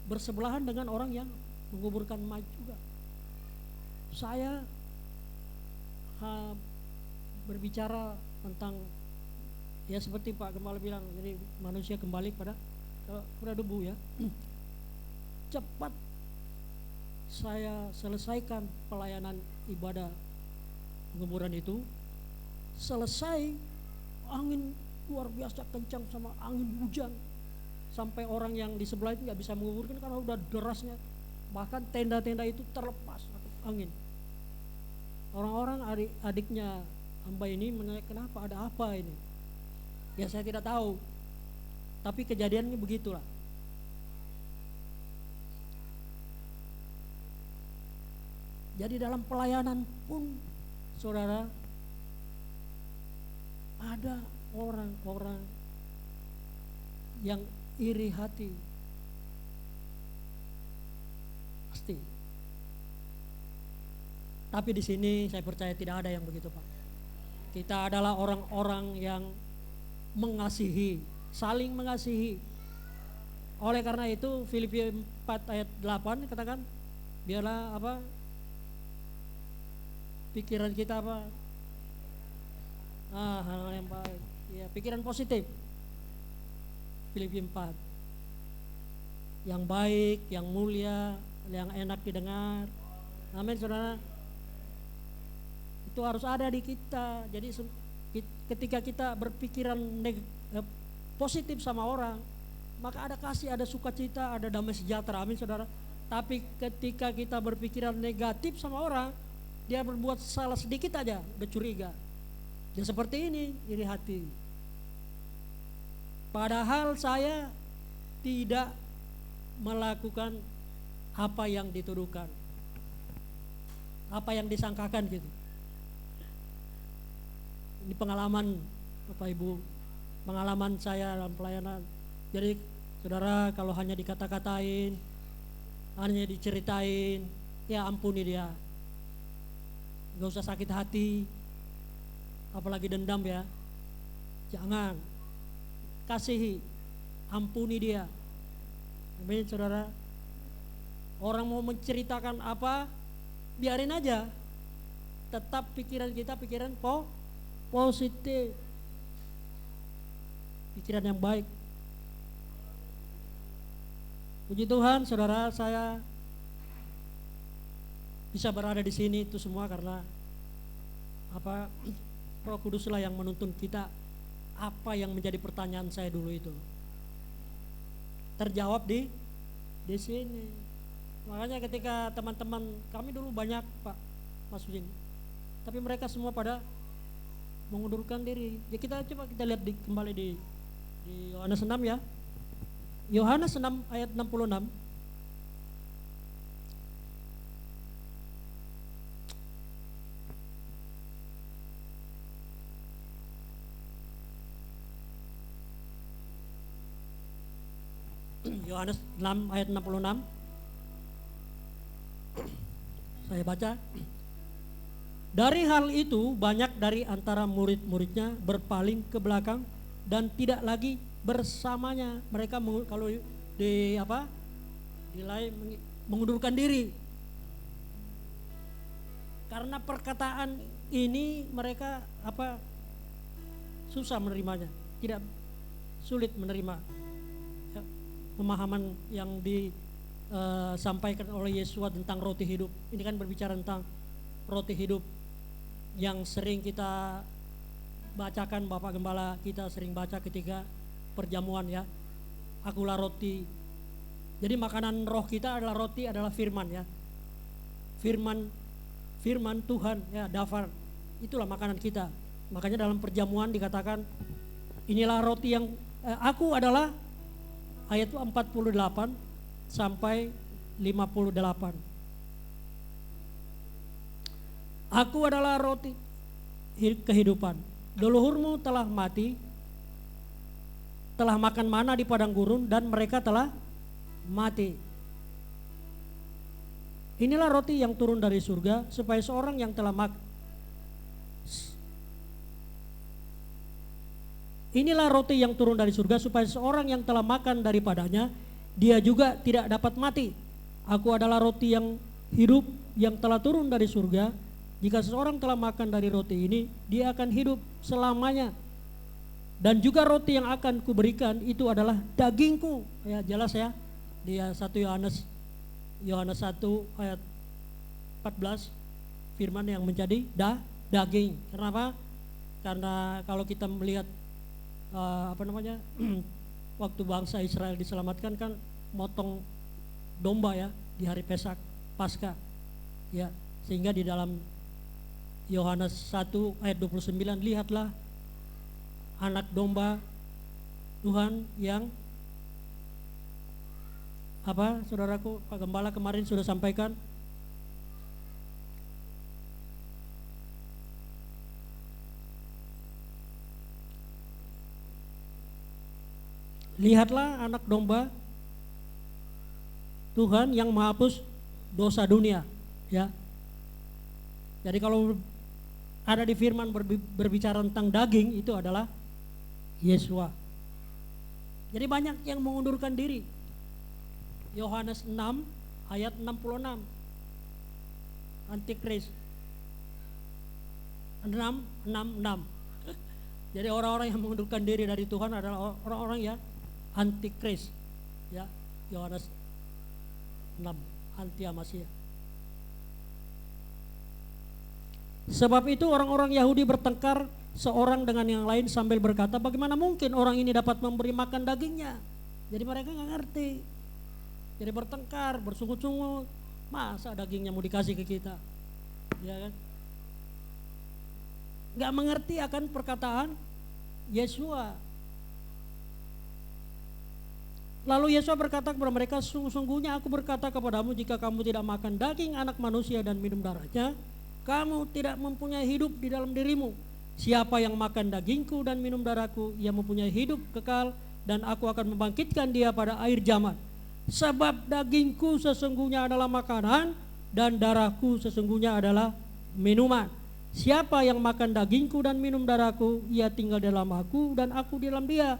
bersebelahan dengan orang yang menguburkan mayat juga. Saya berbicara tentang ya seperti Pak Gembala bilang, jadi manusia kembali pada debu ya. Cepat saya selesaikan pelayanan ibadah penguburan itu. Selesai, angin luar biasa kencang sama angin hujan, sampai orang yang di sebelah itu nggak bisa menguburkan karena udah derasnya. Bahkan tenda-tenda itu terlepas angin. Orang-orang adiknya hamba ini menanya, kenapa, ada apa ini? Ya saya tidak tahu, tapi kejadiannya begitulah. Jadi dalam pelayanan pun saudara, ada orang-orang yang iri hati. Pasti. Tapi di sini saya percaya tidak ada yang begitu Pak. Kita adalah orang-orang yang mengasihi, saling mengasihi. Oleh karena itu Filipi 4 ayat 8 katakan, biarlah apa pikiran kita apa hal-hal yang baik, ya pikiran positif. Filipi 4, yang baik, yang mulia, yang enak didengar. Amin saudara. Itu harus ada di kita. Jadi ketika kita berpikiran positif sama orang, maka ada kasih, ada sukacita, ada damai sejahtera. Amin saudara. Tapi ketika kita berpikiran negatif sama orang, dia berbuat salah sedikit aja udah curiga. Ya seperti ini, iri hati. Padahal saya tidak melakukan apa yang dituduhkan, apa yang disangkakan gitu. Ini pengalaman Bapak Ibu, pengalaman saya dalam pelayanan. Jadi saudara, kalau hanya dikata-katain, hanya diceritain, ya ampuni dia. Gak usah sakit hati, apalagi dendam ya. Jangan, kasihi, ampuni dia. Amin saudara. Orang mau menceritakan apa, biarin aja. Tetap pikiran kita pikiran positif, pikiran yang baik. Puji Tuhan saudara, saya bisa berada di sini itu semua karena apa, Roh Kuduslah yang menuntun kita. Apa yang menjadi pertanyaan saya dulu itu terjawab di sini. Makanya ketika teman-teman kami dulu banyak Pak masukin, tapi mereka semua pada mengundurkan diri. Ya kita coba kita lihat kembali di Yohanes 6 ya. Yohanes 6 ayat 66. Yohanes 6 ayat 66. Saya baca. Dari hal itu banyak dari antara murid-muridnya berpaling ke belakang dan tidak lagi bersamanya. Mereka kalau mengundurkan diri. Karena perkataan ini mereka susah menerimanya, tidak sulit menerima pemahaman yang disampaikan oleh Yesus tentang roti hidup. Ini kan berbicara tentang roti hidup yang sering kita bacakan, Bapak Gembala kita sering baca ketika perjamuan ya. Akulah roti. Jadi makanan roh kita adalah roti, adalah firman ya. Firman Tuhan ya, dafar. Itulah makanan kita. Makanya dalam perjamuan dikatakan inilah roti yang aku adalah, ayat 48 sampai 58. Aku adalah roti kehidupan. Leluhurmu telah mati, telah makan mana di padang gurun dan mereka telah mati. Inilah roti yang turun dari surga supaya seorang yang telah Inilah roti yang turun dari surga supaya seorang yang telah makan daripadanya dia juga tidak dapat mati. Aku adalah roti yang hidup yang telah turun dari surga. Jika seseorang telah makan dari roti ini, dia akan hidup selamanya. Dan juga roti yang akan kuberikan itu adalah dagingku. Ya, jelas ya. Di 1 Yohanes 1 ayat 14, firman yang menjadi daging. Kenapa? Karena kalau kita melihat waktu bangsa Israel diselamatkan kan motong domba ya di hari Paskah. Ya, sehingga di dalam Yohanes 1 ayat 29, lihatlah anak domba Tuhan yang saudaraku Pak Gembala kemarin sudah sampaikan. Lihatlah anak domba Tuhan yang menghapus dosa dunia ya. Jadi kalau ada di firman berbicara tentang daging, itu adalah Yesua. Jadi banyak yang mengundurkan diri. Yohanes 6 ayat 66. Antikris 666. Jadi orang-orang yang mengundurkan diri dari Tuhan adalah orang-orang yang antikris. Ya, Yohanes 6, anti Masiah. Sebab itu orang-orang Yahudi bertengkar seorang dengan yang lain sambil berkata, bagaimana mungkin orang ini dapat memberi makan dagingnya? Jadi mereka nggak ngerti. Jadi bertengkar, bersungut-sungut. Masa dagingnya mau dikasih ke kita? Ya kan? Nggak mengerti akan perkataan Yesua. Lalu Yesua berkata kepada mereka, sungguh-sungguhnya aku berkata kepadamu, jika kamu tidak makan daging anak manusia dan minum darahnya, kamu tidak mempunyai hidup di dalam dirimu. Siapa yang makan dagingku dan minum darahku, ia mempunyai hidup kekal, dan aku akan membangkitkan dia pada akhir zaman. Sebab dagingku sesungguhnya adalah makanan, dan darahku sesungguhnya adalah minuman. Siapa yang makan dagingku dan minum darahku, ia tinggal dalam aku dan aku di dalam dia.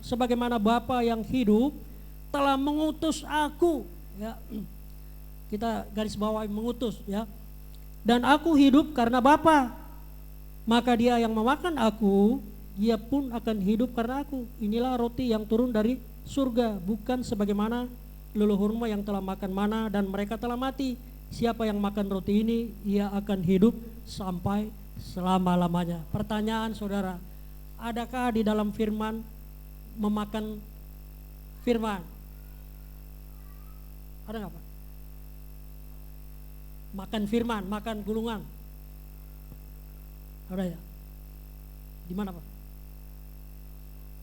Sebagaimana Bapa yang hidup telah mengutus aku. Ya, kita garis bawahi mengutus, ya. Dan aku hidup karena Bapa. Maka dia yang memakan aku, dia pun akan hidup karena aku. Inilah roti yang turun dari surga, bukan sebagaimana leluhurmu yang telah makan mana dan mereka telah mati. Siapa yang makan roti ini, ia akan hidup sampai selama-lamanya. Pertanyaan saudara, adakah di dalam firman memakan firman? Ada nggak Pak? Makan firman, makan gulungan. Ada ya? Di mana Pak?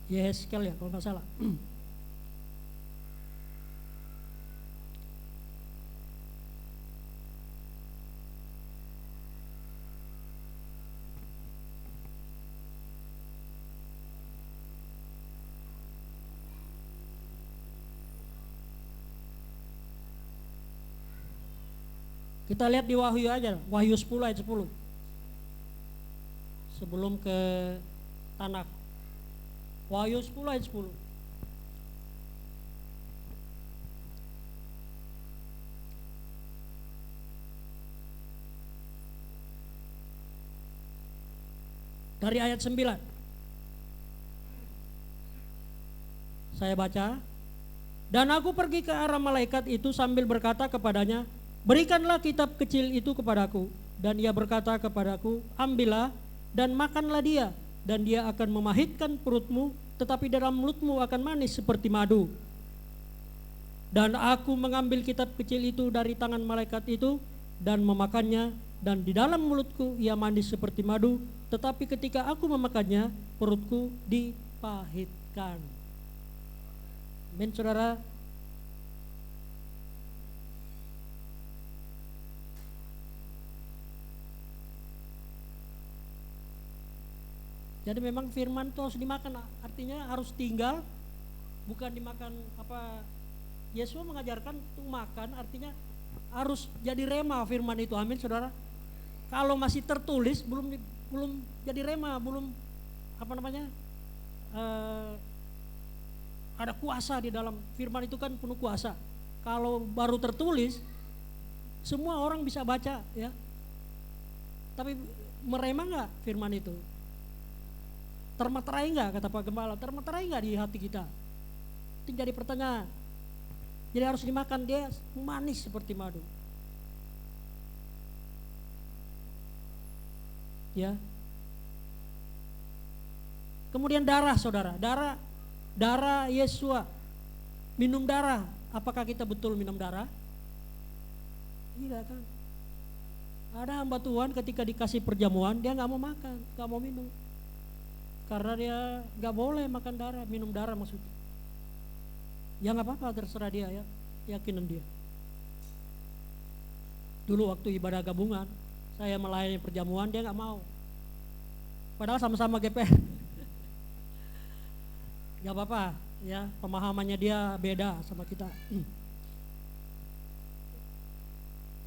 Yehezkel ya kalau nggak salah. Kita lihat di Wahyu aja, Wahyu 10 ayat 10. Sebelum ke Tanakh. Wahyu 10 ayat 10. Dari ayat 9. Saya baca. Dan aku pergi ke arah malaikat itu sambil berkata kepadanya, berikanlah kitab kecil itu kepadaku. Dan ia berkata kepadaku, ambillah dan makanlah dia, dan dia akan memahitkan perutmu, tetapi dalam mulutmu akan manis seperti madu. Dan aku mengambil kitab kecil itu dari tangan malaikat itu dan memakannya, dan di dalam mulutku ia manis seperti madu, tetapi ketika aku memakannya, perutku dipahitkan. Amin saudara. Jadi memang firman itu harus dimakan, artinya harus tinggal, bukan dimakan apa. Yesus mengajarkan untuk makan, artinya harus jadi rema firman itu, amin saudara. Kalau masih tertulis belum jadi rema, belum apa namanya, ada kuasa di dalam firman itu, kan penuh kuasa. Kalau baru tertulis, semua orang bisa baca ya. Tapi merema nggak firman itu? Termaterai enggak, kata Pak Gembala, termaterai enggak di hati kita? Itu jadi pertanyaan. Jadi harus dimakan, dia manis seperti madu. Ya. Kemudian darah saudara, darah Yesua. Minum darah, apakah kita betul minum darah? Tidak kan. Ada hamba Tuhan ketika dikasih perjamuan, dia gak mau makan, gak mau minum. Karena dia gak boleh makan darah, minum darah maksudnya. Ya gak apa-apa, terserah dia ya, keyakinan dia. Dulu waktu ibadah gabungan, saya melayani perjamuan, dia gak mau. Padahal sama-sama GPR. Gak apa-apa ya, pemahamannya dia beda sama kita.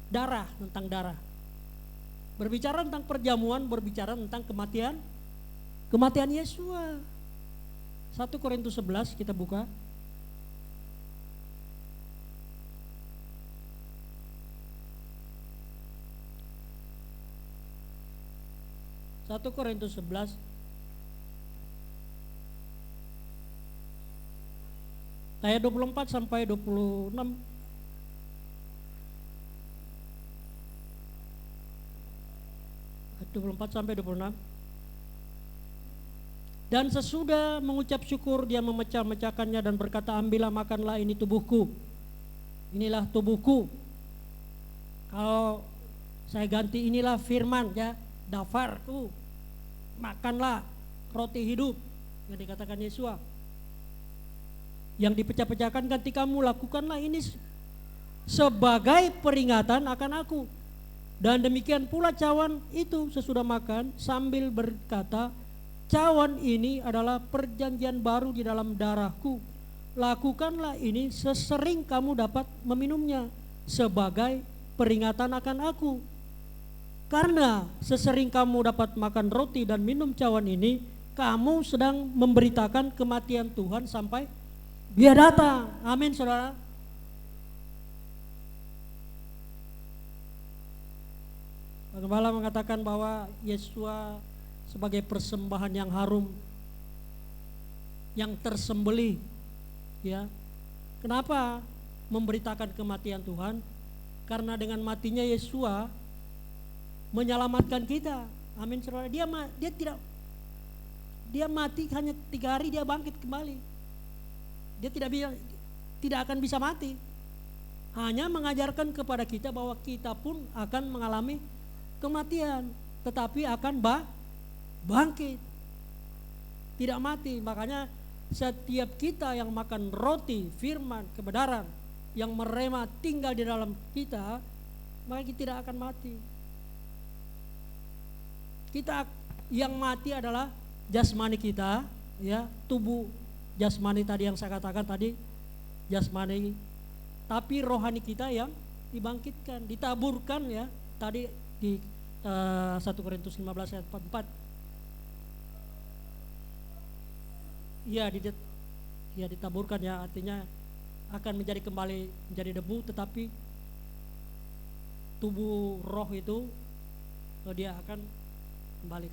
Darah, tentang darah. Berbicara tentang perjamuan, berbicara tentang kematian Yesua. 1 Korintus 11 kita buka. 1 Korintus 11 ayat 24 sampai 26. Ayat 24 sampai 26. Dan sesudah mengucap syukur dia memecah-mecahkannya dan berkata, ambillah makanlah, ini tubuhku. Inilah tubuhku. Kalau saya ganti, inilah firman ya, dafarku. Makanlah roti hidup yang dikatakan Yesus. Yang dipecah-pecahkan ganti kamu, lakukanlah ini sebagai peringatan akan aku. Dan demikian pula cawan itu sesudah makan sambil berkata, cawan ini adalah perjanjian baru di dalam darahku. Lakukanlah ini sesering kamu dapat meminumnya sebagai peringatan akan aku. Karena sesering kamu dapat makan roti dan minum cawan ini, kamu sedang memberitakan kematian Tuhan sampai Dia datang. Amin, saudara. Pak Gembala mengatakan bahwa Yesua sebagai persembahan yang harum, yang tersembelih, ya. Kenapa memberitakan kematian Tuhan? Karena dengan matinya Yesua menyelamatkan kita. Amin, saudara. Dia mati hanya 3 hari, dia bangkit kembali. Dia tidak akan bisa mati. Hanya mengajarkan kepada kita bahwa kita pun akan mengalami kematian, tetapi akan bangkit, tidak mati. Makanya setiap kita yang makan roti firman kebenaran yang merema tinggal di dalam kita, maka kita tidak akan mati. Kita yang mati adalah jasmani kita, ya, tubuh jasmani tadi yang saya katakan tadi, jasmani, tapi rohani kita yang dibangkitkan, ditaburkan, ya, tadi di 1 Korintus 15 ayat 44. Ya ditaburkan, ya, artinya akan menjadi kembali menjadi debu, tetapi tubuh roh itu dia akan kembali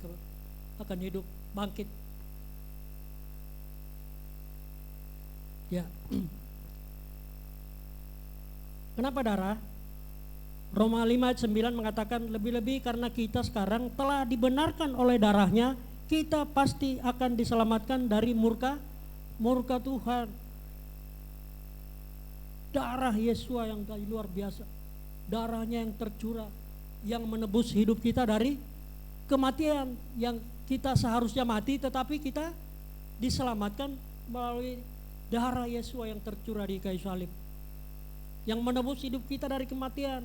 akan hidup, bangkit. Ya. Kenapa darah? Roma 5 ayat 9 mengatakan, lebih-lebih karena kita sekarang telah dibenarkan oleh darahnya, kita pasti akan diselamatkan dari murka Tuhan. Darah Yesua yang luar biasa, darahnya yang tercurah, yang menebus hidup kita dari kematian, yang kita seharusnya mati, tetapi kita diselamatkan melalui darah Yesua yang tercurah di kayu salib, yang menebus hidup kita dari kematian,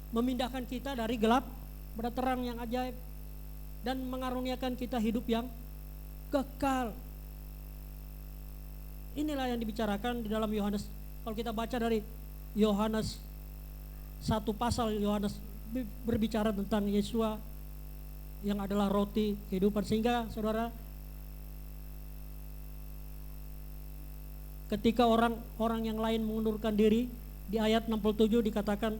memindahkan kita dari gelap pada terang yang ajaib, dan mengaruniakan kita hidup yang kekal. Inilah yang dibicarakan di dalam Yohanes. Kalau kita baca dari Yohanes 1 pasal, Yohanes berbicara tentang Yesua yang adalah roti kehidupan. Sehingga saudara, ketika orang yang lain mengundurkan diri, di ayat 67 dikatakan,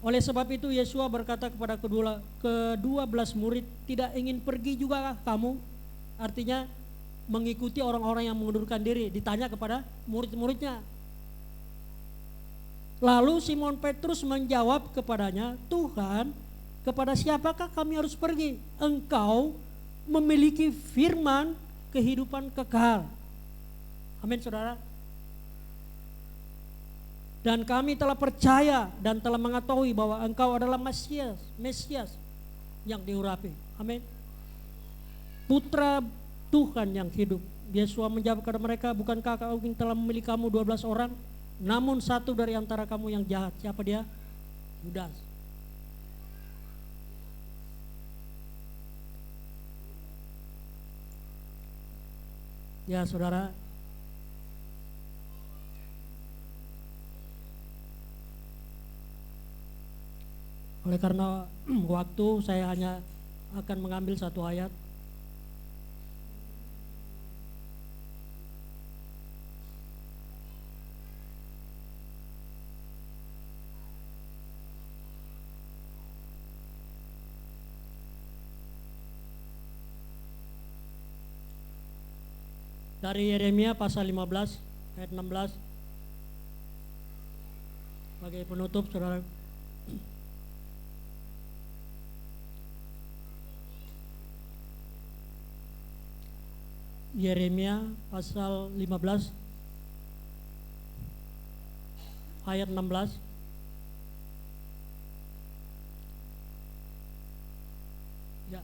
oleh sebab itu Yesua berkata kepada ke-12 murid, tidak ingin pergi juga kamu? Artinya mengikuti orang-orang yang mengundurkan diri. Ditanya kepada murid-muridnya. Lalu Simon Petrus menjawab kepadanya, Tuhan, kepada siapakah kami harus pergi? Engkau memiliki firman kehidupan kekal. Amin, saudara. Dan kami telah percaya dan telah mengetahui bahwa engkau adalah Mesias yang diurapi. Amin. Putra Tuhan yang hidup. Yesus menjawab kepada mereka, bukankah kau telah memilih kamu 12 orang? Namun satu dari antara kamu yang jahat. Siapa dia? Yudas. Ya, saudara. Oleh karena waktu, saya hanya akan mengambil satu ayat. Dari Yeremia pasal 15 ayat 16 sebagai penutup, saudara. Yeremia pasal 15 ayat 16. Ya,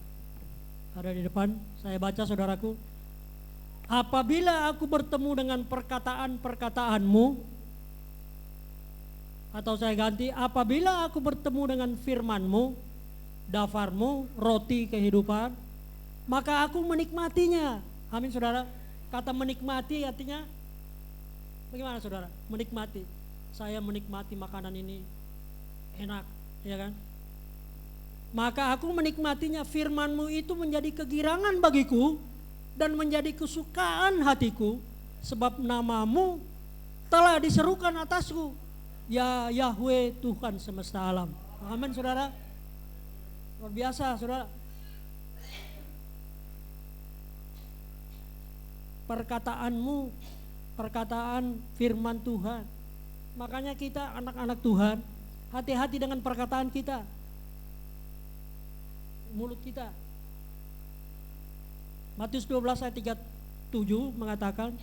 ada di depan, saya baca, saudaraku. Apabila aku bertemu dengan perkataan-perkataanmu, atau saya ganti, apabila aku bertemu dengan firmanmu, dafarmu, roti kehidupan, maka aku menikmatinya. Amin, saudara. Kata menikmati artinya bagaimana, saudara? Menikmati. Saya menikmati makanan ini enak, ya kan? Maka aku menikmatinya. Firmanmu itu menjadi kegirangan bagiku dan menjadi kesukaan hatiku, sebab namamu telah diserukan atasku, ya Yahweh Tuhan semesta alam. Amin, saudara. Luar biasa, saudara. Perkataanmu, perkataan firman Tuhan. Makanya kita anak-anak Tuhan, hati-hati dengan perkataan kita, mulut kita. Matius 12 ayat 37 mengatakan,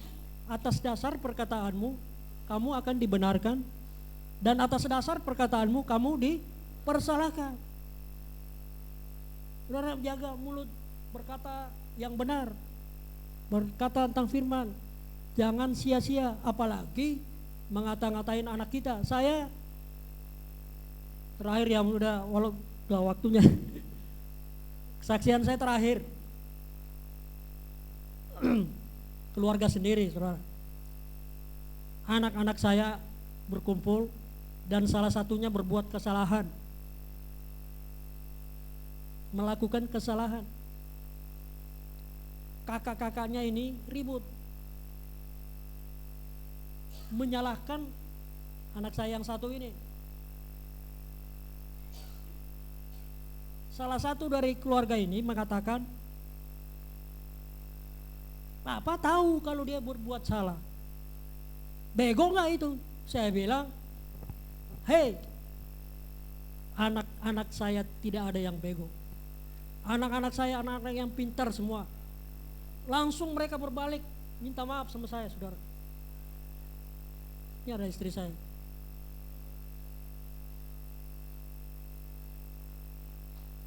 atas dasar perkataanmu kamu akan dibenarkan, dan atas dasar perkataanmu kamu dipersalahkan. Saudara, jaga mulut, berkata yang benar, berkata tentang firman. Jangan sia-sia, apalagi ngata-ngatain anak kita. Saya terakhir ya, udah waktunya. Kesaksian saya terakhir. Keluarga sendiri, saudara. Anak-anak saya berkumpul dan salah satunya berbuat kesalahan, melakukan kesalahan. Kakak-kakaknya ini ribut, menyalahkan anak saya yang satu ini. Salah satu dari keluarga ini mengatakan, Papa tahu kalau dia berbuat salah. Bego gak itu? Saya bilang, hei, anak-anak saya tidak ada yang bego. Anak-anak saya anak-anak yang pintar semua. Langsung mereka berbalik minta maaf sama saya, saudara. Ini ada istri saya.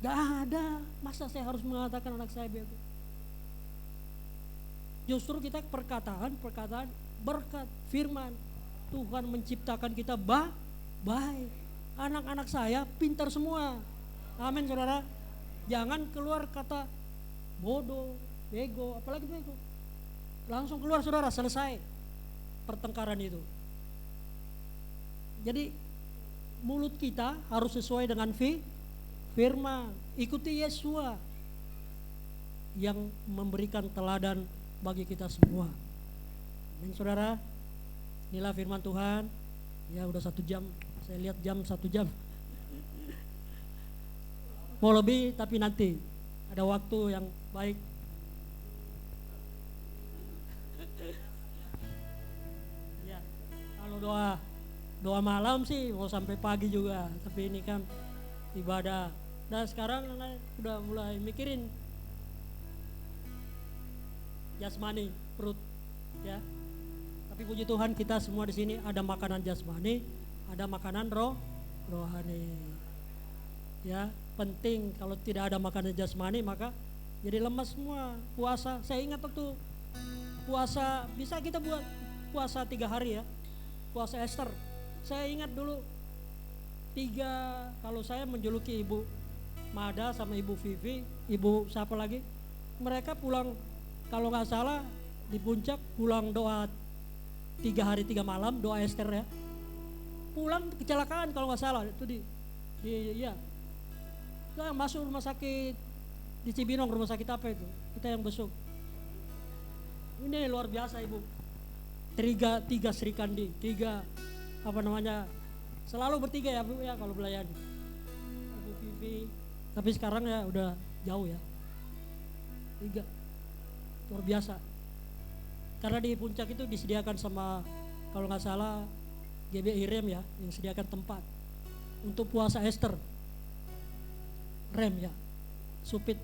Gak ada, masa saya harus mengatakan anak saya bego? Justru kita perkataan berkat firman Tuhan menciptakan kita baik. Anak-anak saya pintar semua. Amin, saudara. Jangan keluar kata bodoh, bego, apalagi bego. Langsung keluar, saudara, selesai pertengkaran itu. Jadi mulut kita harus sesuai dengan firman. Ikuti Yesua yang memberikan teladan bagi kita semua. Amin, saudara. Inilah firman Tuhan. Ya, udah 1 jam. Saya lihat jam 1 jam. Mau lebih tapi nanti ada waktu yang baik. Ya, kalau doa malam sih mau sampai pagi juga. Tapi ini kan ibadah. Dan sekarang udah mulai mikirin jasmani, perut, ya. Tapi puji Tuhan kita semua di sini ada makanan jasmani, ada makanan rohani. Ya, penting kalau tidak ada makanan jasmani maka jadi lemas semua. Puasa, saya ingat waktu puasa bisa kita buat puasa 3 hari ya. Puasa Esther. Saya ingat dulu 3, kalau saya menjuluki Ibu Mada sama Ibu Vivi, Ibu siapa lagi? Mereka pulang, kalau nggak salah di puncak pulang doa 3 hari 3 malam, doa Esther ya. Pulang kecelakaan kalau nggak salah itu ya. Kita masuk rumah sakit di Cibinong, rumah sakit apa itu? Kita yang besok. Ini luar biasa, Ibu. 3 Sri Kandi, 3 apa namanya? Selalu bertiga ya, Bu ya, kalau belayani. Ibu Vivi, tapi sekarang ya udah jauh ya. 3. Luar biasa. Karena di puncak itu disediakan sama, kalau nggak salah, GBI Rem ya, yang sediakan tempat untuk puasa Esther. Rem ya, Supit.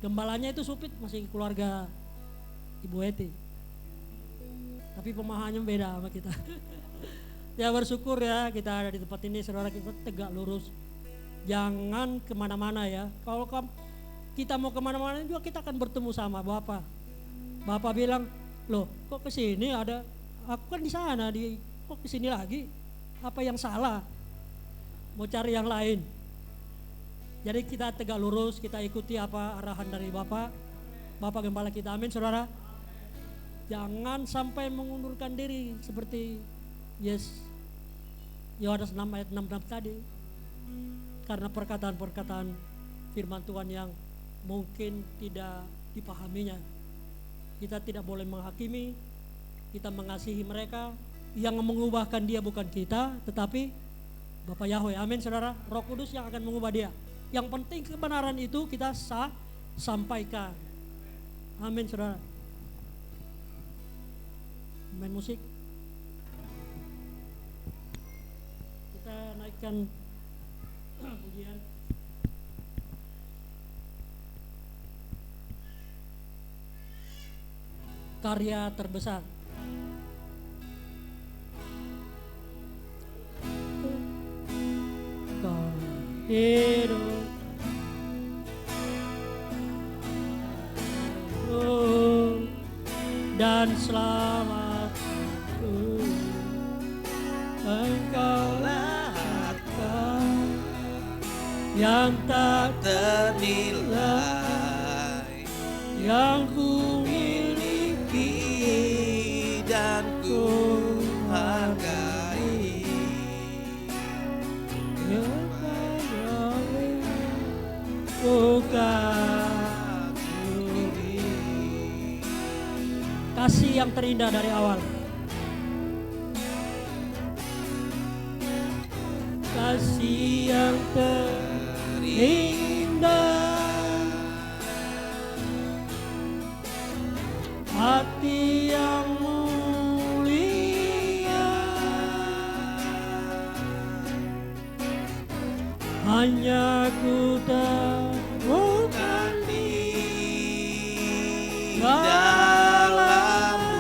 Gembalanya itu Supit, masih keluarga Ibu Eti. Tapi pemahamannya beda sama kita. Ya bersyukur ya kita ada di tempat ini, saudara, kita tegak lurus. Jangan kemana-mana ya. Kalau kita mau kemana-mana juga kita akan bertemu sama Bapak. Bapak bilang, loh kok kesini ada, aku kan di sana, kok kesini lagi? Apa yang salah? Mau cari yang lain. Jadi kita tegak lurus, kita ikuti apa arahan dari Bapak Gembala kita, amin saudara. Jangan sampai mengundurkan diri seperti Yohanes 6 ayat 66 tadi. Karena perkataan-perkataan firman Tuhan yang mungkin tidak dipahaminya. Kita tidak boleh menghakimi, kita mengasihi mereka. Yang mengubahkan dia bukan kita, tetapi Bapak Yahweh, amin saudara. Roh Kudus yang akan mengubah dia. Yang penting kebenaran itu kita sampaikan, amin saudara. Main musik, kita naikkan pujian. Karya terbesar. Hidup dan selamatku, Engkaulah harta yang tak ternilai, yang ku miliki dan ku hargai. Kasih yang terindah dari awal, kasih yang terindah, hati yang mulia, hanya ku temukan di dalammu,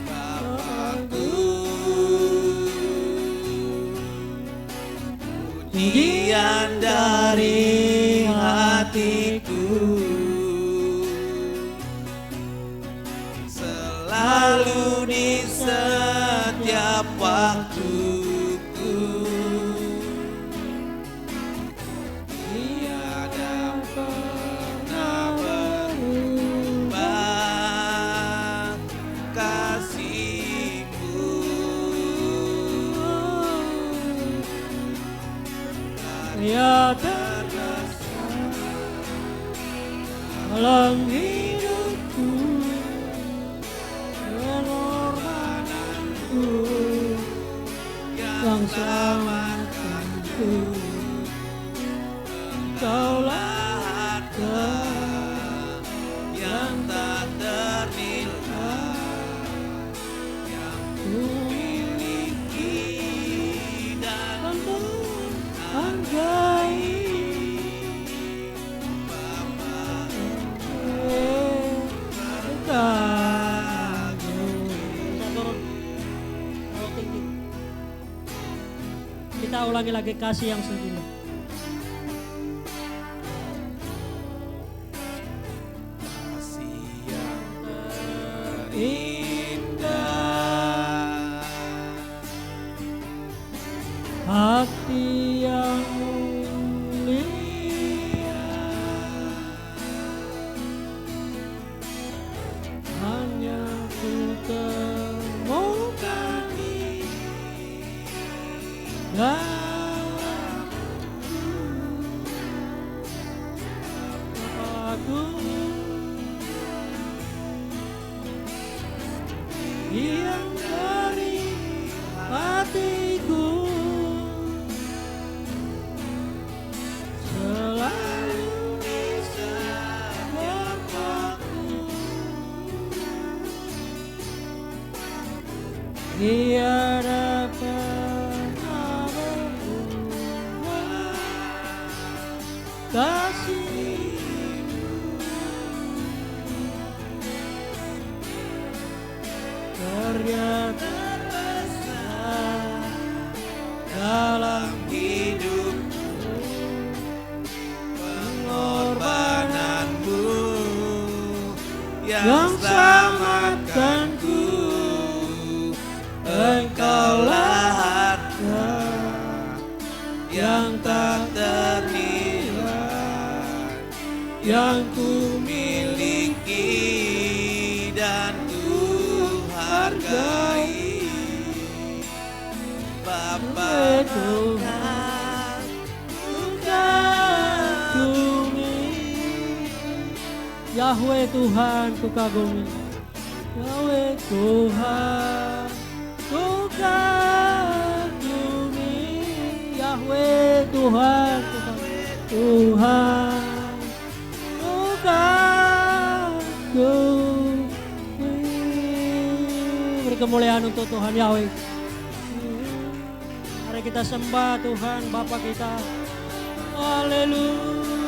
Bapakku. Pujian dari hatiku selalu di setiap waktuku. Tiada pernah berubah kasih-Mu. Ya terbesar dalam hidupku, pengorbananku yang selamatkanku. Engkaulah harta yang tak ternilai, yang ku miliki dan ku hargai. Kita ulangi lagi kasih yang sempurna. Kasih yang terindah, hati yang mulia, hanya ku temukan di dalammu, Bapakku. kasih. Karya terbesar dalam hidupku, pengorbananmu yang selamatkanku. Engkaulah harta yang tak ternilai, yang ku miliki dan ku hargai. Bapa Tuhan, ku kagumi. Yahweh Tuhan ku kagumi, Yahweh Tuhan ku kagumi, Yahweh Tuhan ku kagumi, Tuhan ku kagumi. Beri kemuliaan untuk Tuhan Yahweh. Mari kita sembah Tuhan Bapa kita. Haleluya.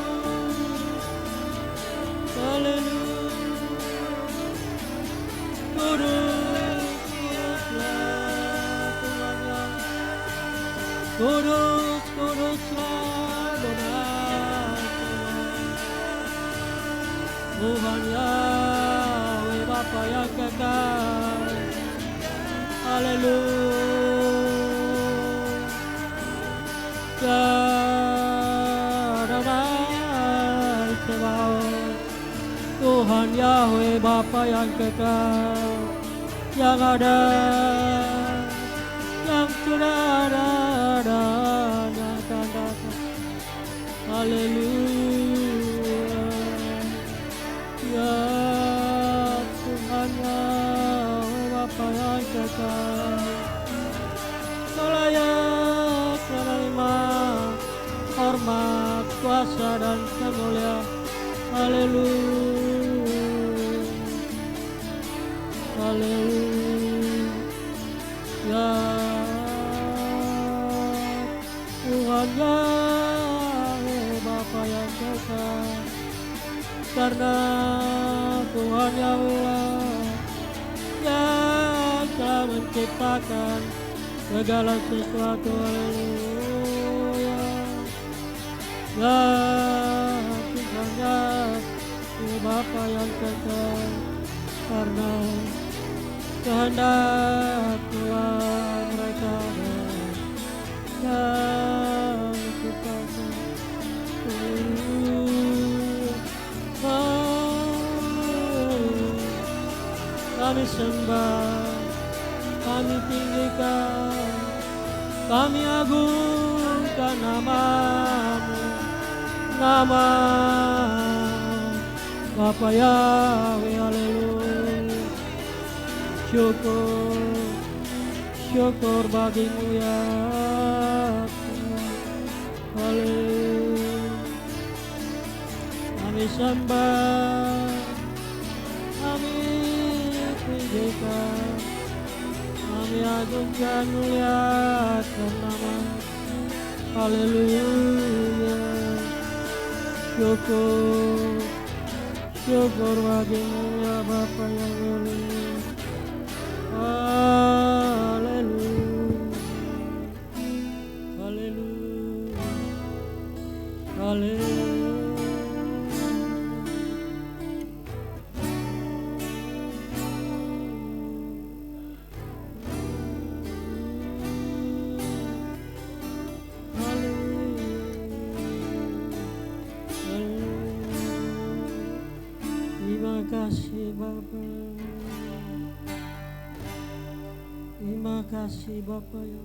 Haleluya. Kudus, kuduslah benar Tuhan Yahweh Bapa yang kekal. Haleluya. Adonai Tsebaot, Tuhan Yahweh Bapa yang kekal, yang ada, yang sudah ada dan akan datang. Haleluya. Ya Tuhan Yahweh Bapa yang kekal, layak menerima hormat, kuasa dan kemuliaan. Haleluya. Haleluya. Ya Tuhan Yahweh Bapa yang kekal, karena Tuhan Yahweh yang telah menciptakan segala sesuatu. Haleluya. Ya Tuhan Yahweh Bapa yang kekal, karena kehendak Tuhan mereka dan menciptakan. Kami sembah, kami tinggikan, kami agungkan nama-Mu, nama Bapa Yahweh. Haleluya. Syukur, syukur bagimu ya Tuhan. Haleluya. Kami sembah, kami tinggikan, kami agungkan muliakan nama. Haleluya. Syukur, syukur bagimu ya Bapa yang mulia. Haleluya. Haleluya. Haleluya. Terima kasih Bapa. Terima kasih Bapa ya.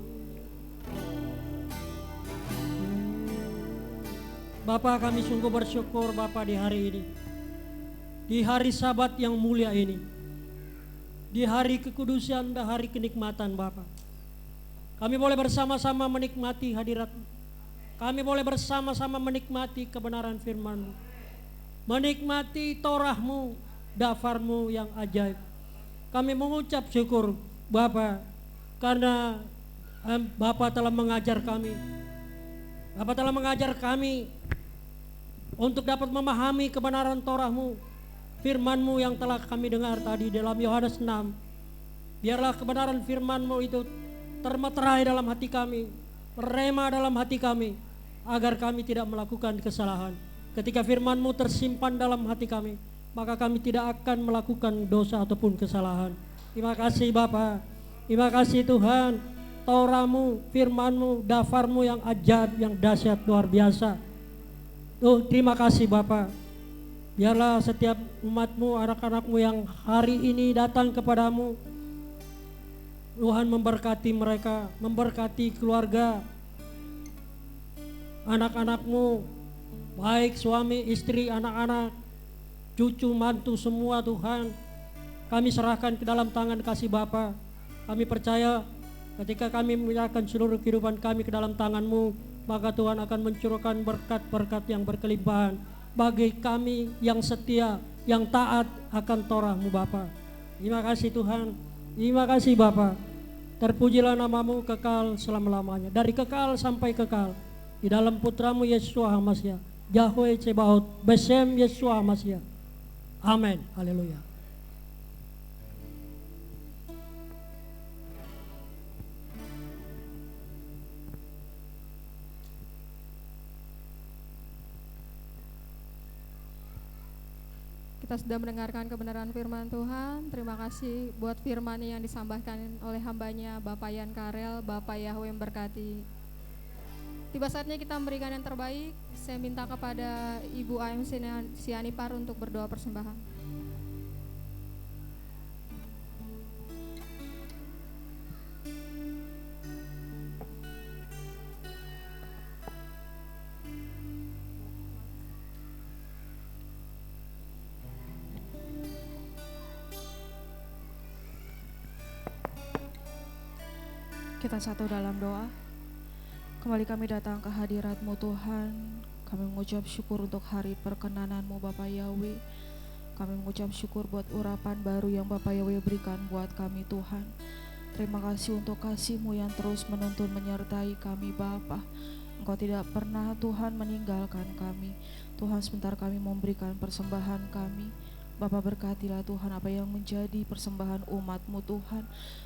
Bapa, kami sungguh bersyukur Bapa di hari ini, di hari Sabat yang mulia ini, di hari kekudusan dan hari kenikmatan Bapa. Kami boleh bersama-sama menikmati hadirat-Mu. Kami boleh bersama-sama menikmati kebenaran firman-Mu, menikmati Torah-Mu, dafar-Mu yang ajaib. Kami mengucap syukur Bapa, karena Bapa telah mengajar kami. Bapa telah mengajar kami untuk dapat memahami kebenaran Torah-Mu, firman-Mu yang telah kami dengar tadi dalam Yohanes 6. Biarlah kebenaran firman-Mu itu termeterai dalam hati kami, merema dalam hati kami, agar kami tidak melakukan kesalahan. Ketika firman-Mu tersimpan dalam hati kami, maka kami tidak akan melakukan dosa ataupun kesalahan. Terima kasih Bapa, terima kasih Tuhan. Torah-Mu, firman-Mu, dafar-Mu yang ajaib, yang dahsyat, luar biasa. Terima kasih Bapa. Biarlah setiap umat-Mu, anak-anak-Mu yang hari ini datang kepadamu, Tuhan memberkati mereka, memberkati keluarga, anak-anak-Mu, baik suami, istri, anak-anak, cucu, mantu, semua Tuhan. Kami serahkan ke dalam tangan kasih Bapa. Kami percaya ketika kami menyerahkan seluruh kehidupan kami ke dalam tangan-Mu, maka Tuhan akan mencurahkan berkat-berkat yang berkelimpahan bagi kami yang setia, yang taat akan Torah-Mu Bapa. Terima kasih Tuhan, terima kasih Bapa. Terpujilah nama-Mu kekal selama-lamanya, dari kekal sampai kekal. Di dalam Putra-Mu Yeshua HaMashiach, Yahweh Tsebaot, Besem Yeshua HaMashiach. Amin. Haleluya. Kita sudah mendengarkan kebenaran firman Tuhan. Terima kasih buat firman yang disampaikan oleh hambanya Bapak Yan Karel. Bapak Yahweh memberkati. Tiba saatnya kita memberikan yang terbaik. Saya minta kepada Ibu A.M. Sianipar untuk berdoa persembahan. Kita satu dalam doa. Kembali kami datang ke hadirat-Mu Tuhan. Kami mengucap syukur untuk hari perkenanan-Mu Bapak Yahweh. Kami mengucap syukur buat urapan baru yang Bapak Yahweh berikan buat kami Tuhan. Terima kasih untuk kasih-Mu yang terus menuntun menyertai kami Bapa. Engkau tidak pernah Tuhan meninggalkan kami. Tuhan, sebentar kami memberikan persembahan kami. Bapak berkatilah Tuhan apa yang menjadi persembahan umat-Mu Tuhan.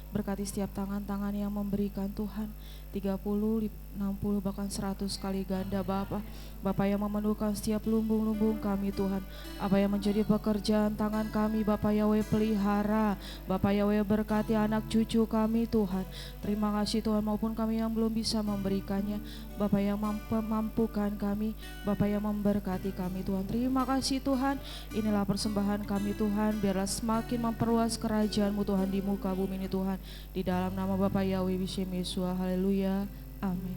Berkati setiap tangan-tangan yang memberikan Tuhan, 30, 60 bahkan 100 kali ganda Bapa. Bapa yang memenuhkan setiap lumbung-lumbung kami Tuhan. Apa yang menjadi pekerjaan tangan kami Bapa Yahweh pelihara. Bapa Yahweh berkati anak cucu kami Tuhan. Terima kasih Tuhan, maupun kami yang belum bisa memberikannya. Bapa yang mampukan kami, Bapa yang memberkati kami Tuhan. Terima kasih Tuhan, inilah persembahan kami Tuhan. Biarlah semakin memperluas kerajaan-Mu Tuhan di muka bumi ini Tuhan. Di dalam nama Bapa Yahweh Bishem Yeshua, haleluya, amin.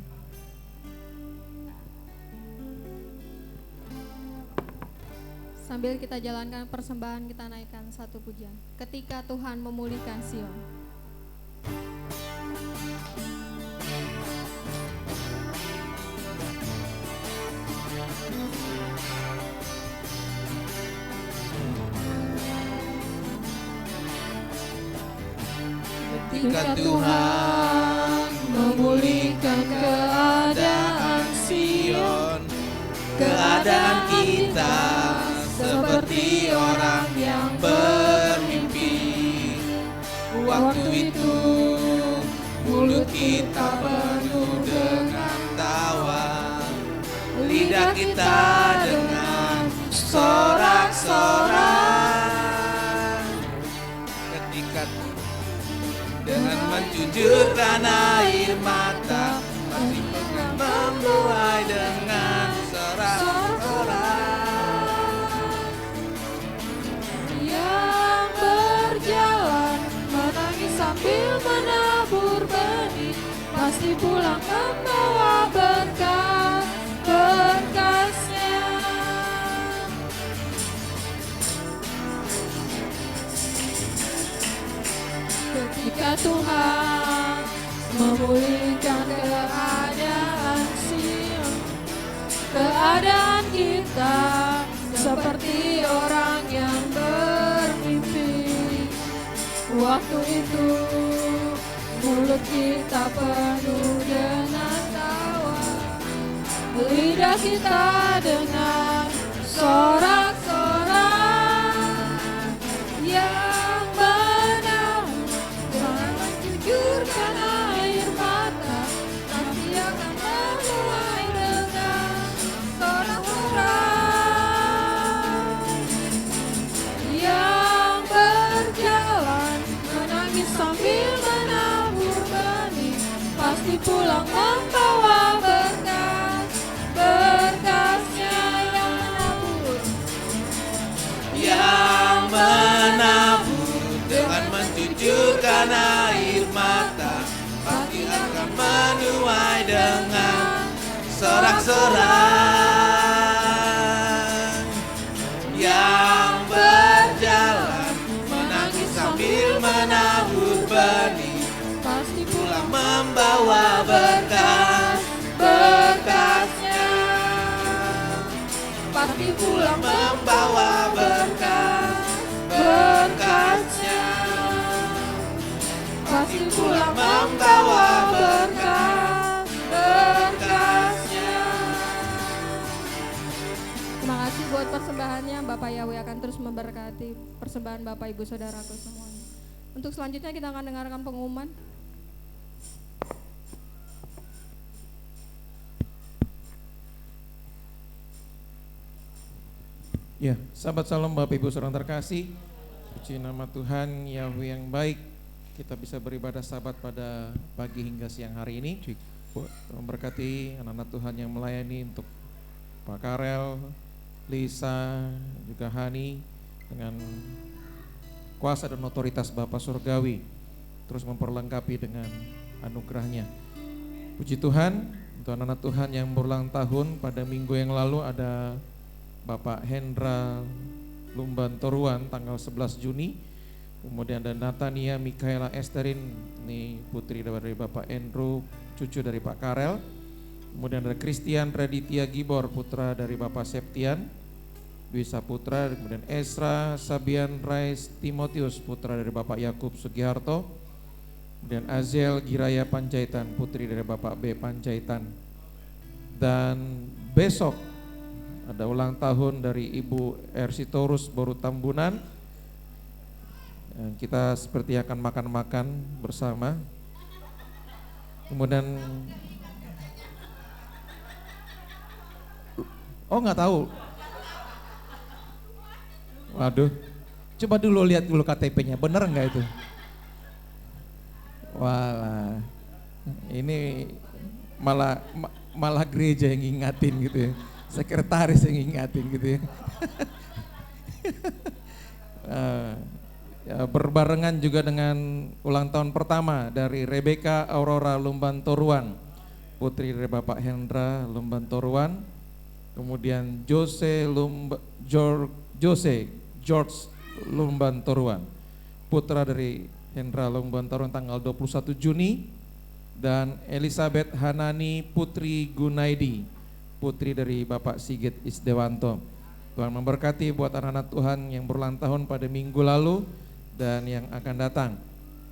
Sambil kita jalankan persembahan, kita naikkan satu pujian. Ketika Tuhan memulihkan Sion. Ketika Tuhan memulihkan keadaan Sion, keadaan kita seperti orang yang bermimpi. Waktu itu mulut kita penuh dengan tawa, lidah kita dengan sorak-sorak. Ketika dengan mencucurkan air mata, masih menuai dengan sorak-sorak. Yang berjalan menangis sambil menabur benih, pasti pulang membawa berkasnya. Ketika Tuhan memulihkan keadaan Sion, keadaan kita seperti orang yang bermimpi. Waktu itu mulut kita penuh dengan tawa, lidah kita dengan sorak-sorak yang menang, jangan mencucurkan air mata, pasti akan menuai dengan sorak-sorak yang berjalan, menangis sambil menabur benih, pasti pulang membawa berkas, berkasnya yang menabur. Yang menabur dengan mencucurkan air mata, pasti akan menuai dengan sorak-sorai. Yang berjalan menangis sambil menabur benih, Pasti pulang membawa berkas, berkasnya. pasti pulang Membawa berkas, berkasnya. pasti pulang Membawa berkas, berkasnya. Terima kasih buat persembahannya. Bapak Yahweh akan terus memberkati persembahan Bapak Ibu Saudaraku semuanya. Untuk selanjutnya kita akan dengarkan pengumuman. Ya, sahabat salam Bapak Ibu Saudara terkasih, puji nama Tuhan Yahweh yang baik. Kita bisa beribadah sahabat pada pagi hingga siang hari ini. Tuhan memberkati anak-anak Tuhan yang melayani untuk Pak Karel, Lisa, juga Hani dengan kuasa dan otoritas Bapa Surgawi, terus memperlengkapi dengan anugerahnya. Puji Tuhan, untuk anak-anak Tuhan yang berulang tahun pada minggu yang lalu ada Bapak Hendra Lumban Toruan tanggal 11 Juni. Kemudian ada Natania Mikaela Esterin, ini putri dari Bapak Andrew, cucu dari Pak Karel. Kemudian ada Christian Raditya Gibor, putra dari Bapak Septian Dwi Saputra. Kemudian Esra Sabian Rais Timotius, putra dari Bapak Yakub Sugiharto. Kemudian Azel Giraya Panjaitan, putri dari Bapak B Panjaitan. Dan besok ada ulang tahun dari Ibu Ersitorus Boru Tambunan. Kita seperti akan makan-makan bersama. Kemudian nggak tahu. Waduh, coba dulu lihat dulu KTP-nya, bener nggak itu? Walah, ini malah gereja yang ngingatin gitu ya. Sekretaris yang ngingatin gitu ya. Berbarengan juga dengan ulang tahun pertama dari Rebecca Aurora Lumban Toruan, putri dari Bapak Hendra Lumban Toruan. Kemudian George Lumban Toruan, putra dari Hendra Lumban Toruan tanggal 21 Juni. Dan Elizabeth Hanani Putri Gunaidi, putri dari Bapak Sigit Isdewanto. Tuhan memberkati buat anak-anak Tuhan yang berulang tahun pada minggu lalu dan yang akan datang,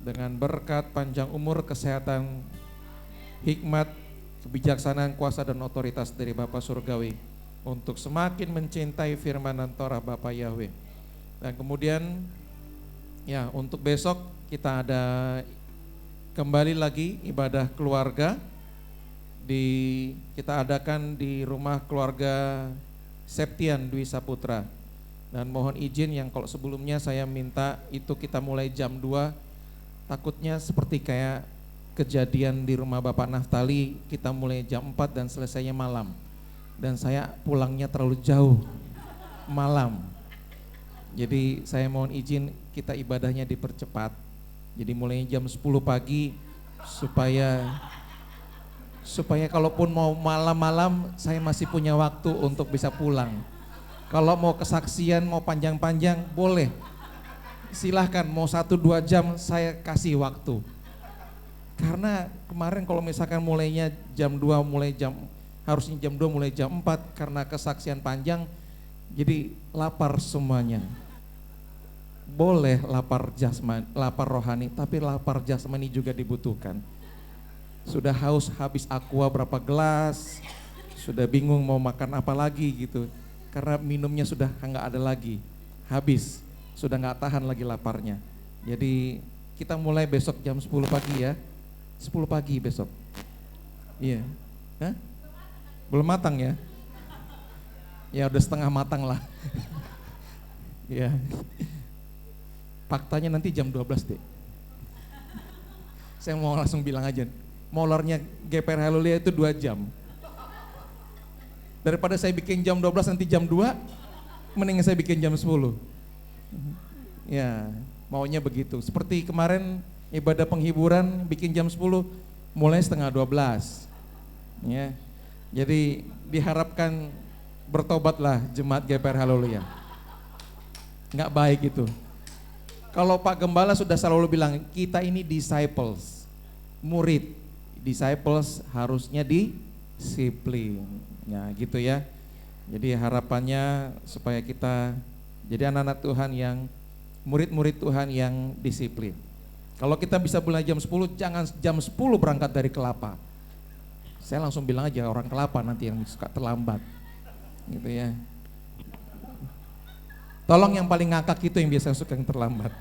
dengan berkat panjang umur, kesehatan, hikmat, kebijaksanaan, kuasa dan otoritas dari Bapa Surgawi untuk semakin mencintai firman dan Torah Bapa Yahweh. Dan kemudian ya, untuk besok kita ada kembali lagi ibadah keluarga. Kita adakan di rumah keluarga Septian Dwi Saputra. Dan mohon izin yang kalau sebelumnya saya minta itu kita mulai jam 2, takutnya seperti kayak kejadian di rumah Bapak Naftali, kita mulai jam 4 dan selesainya malam. Dan saya pulangnya terlalu jauh malam. Jadi saya mohon izin kita ibadahnya dipercepat. Jadi mulai jam 10 pagi supaya kalaupun mau malam-malam saya masih punya waktu untuk bisa pulang. Kalau mau kesaksian, mau panjang-panjang boleh, silahkan, mau 1-2 jam saya kasih waktu. Karena kemarin kalau misalkan mulainya jam 2, harusnya jam 2 mulai jam 4 karena kesaksian panjang, jadi lapar semuanya. Boleh lapar jasmani, lapar rohani, tapi lapar jasmani juga dibutuhkan. Sudah haus habis aqua berapa gelas, sudah bingung mau makan apa lagi gitu. karena minumnya sudah nggak ada lagi, habis, sudah nggak tahan lagi laparnya. Jadi kita mulai besok jam 10 pagi ya, 10 pagi besok. Iya, hah? Belum matang ya? Ya udah setengah matang lah. Ya, faktanya nanti jam 12 deh. Saya mau langsung bilang aja, molornya GPR Haleluya itu 2 jam. Daripada saya bikin jam 12 nanti jam 2, mendingan saya bikin jam 10. Ya, maunya begitu. Seperti kemarin ibadah penghiburan bikin jam 10, mulai setengah 12. Ya, jadi diharapkan bertobatlah jemaat GPR Haleluya. Nggak baik itu. Kalau Pak Gembala sudah selalu bilang, kita ini disciples, murid. Disciples harusnya disiplin. Ya gitu ya. Jadi harapannya supaya kita jadi anak-anak Tuhan yang murid-murid Tuhan yang disiplin. Kalau kita bisa mulai jam 10, jangan jam 10 berangkat dari Kelapa. Saya langsung bilang aja orang Kelapa nanti yang suka terlambat. Gitu ya. Tolong yang paling ngakak itu yang biasa suka yang terlambat.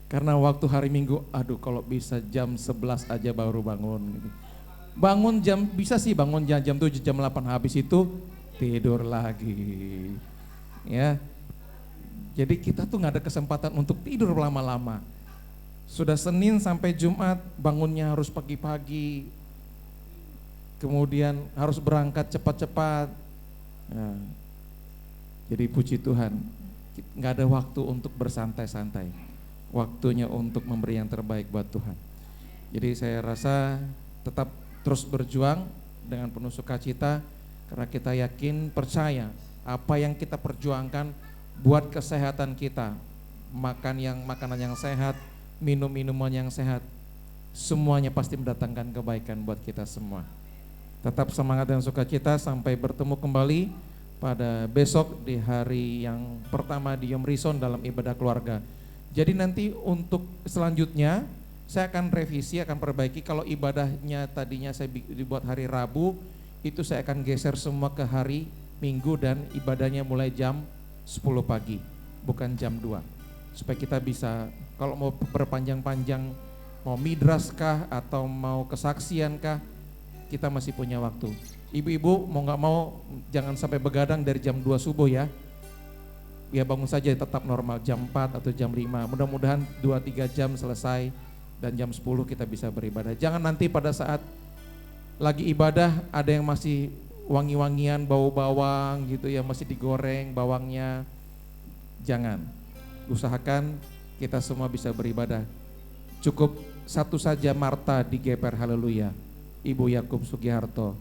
Karena waktu hari Minggu, aduh kalau bisa jam 11 aja baru bangun gitu. Bangun jam, bisa sih bangun jam 7, jam 8, habis itu tidur lagi. Ya. Jadi kita tuh gak ada kesempatan untuk tidur lama-lama. Sudah Senin sampai Jumat bangunnya harus pagi-pagi. Kemudian harus berangkat cepat-cepat. Ya. Jadi puji Tuhan, gak ada waktu untuk bersantai-santai. Waktunya untuk memberi yang terbaik buat Tuhan. Jadi saya rasa tetap terus berjuang dengan penuh sukacita karena kita yakin, percaya apa yang kita perjuangkan buat kesehatan kita, makanan yang sehat, minuman yang sehat, semuanya pasti mendatangkan kebaikan buat kita semua. Tetap semangat dan sukacita sampai bertemu kembali pada besok di hari yang pertama di Yom Rison dalam ibadah keluarga. Jadi nanti untuk selanjutnya saya akan revisi, akan perbaiki. Kalau ibadahnya tadinya saya dibuat hari Rabu, itu saya akan geser semua ke hari Minggu dan ibadahnya mulai jam 10 pagi, bukan jam 2. Supaya kita bisa, kalau mau berpanjang-panjang, mau midras kah atau mau kesaksian kah, kita masih punya waktu. Ibu-ibu mau gak mau jangan sampai begadang dari jam 2 subuh ya. Ya bangun saja tetap normal jam 4 atau jam 5. Mudah-mudahan 2-3 jam selesai dan jam 10 kita bisa beribadah. Jangan nanti pada saat lagi ibadah ada yang masih wangi-wangian bau bawang gitu ya, masih digoreng bawangnya. Jangan. Usahakan kita semua bisa beribadah. Cukup satu saja Marta di GPR Haleluya, Ibu Yakub Sugiharto.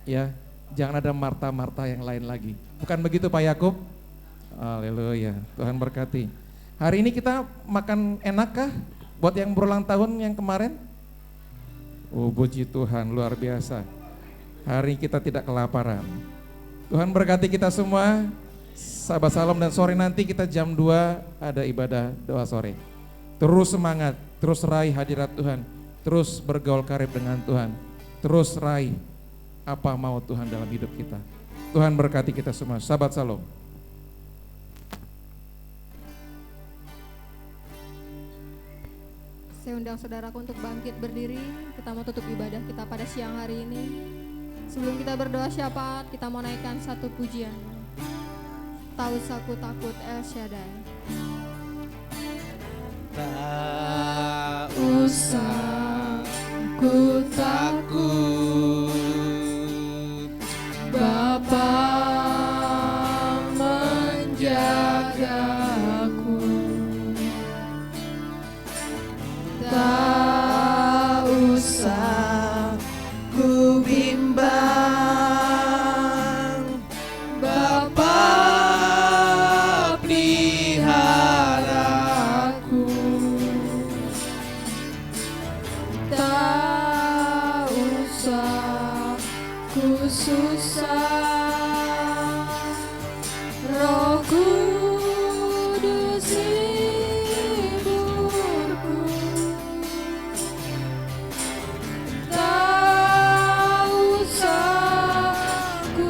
Ya, jangan ada Marta-Marta yang lain lagi. Bukan begitu Pak Yakub? Haleluya, Tuhan berkati. Hari ini kita makan enak kah? Buat yang berulang tahun yang kemarin? Oh puji Tuhan, luar biasa. Hari kita tidak kelaparan. Tuhan berkati kita semua. Sahabat Salam, dan sore nanti kita jam 2 ada ibadah doa sore. Terus semangat, terus raih hadirat Tuhan. Terus bergaul karib dengan Tuhan. Terus raih apa mau Tuhan dalam hidup kita. Tuhan berkati kita semua. Sahabat Salam. Saya undang saudaraku untuk bangkit berdiri. Kita mau tutup ibadah kita pada siang hari ini. Sebelum kita berdoa syafaat, kita mau naikkan satu pujian. Tak usah ku takut El Shaddai. Tak usah ku takut, Bapa menjagaku. Tak usah ku bimbang, Bapa peliharaku. Tak usah ku susah, Roh Kudus hiburku. Tak usah ku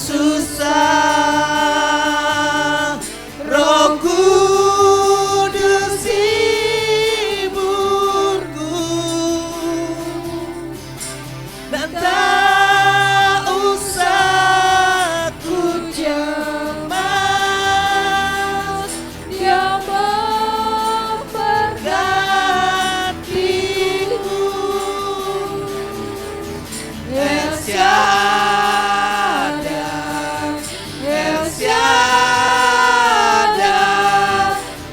susah, Roh Kudus hiburku, dan tak usah ku cemas, Dia memberkatiku. El Shaddai, El Shaddai,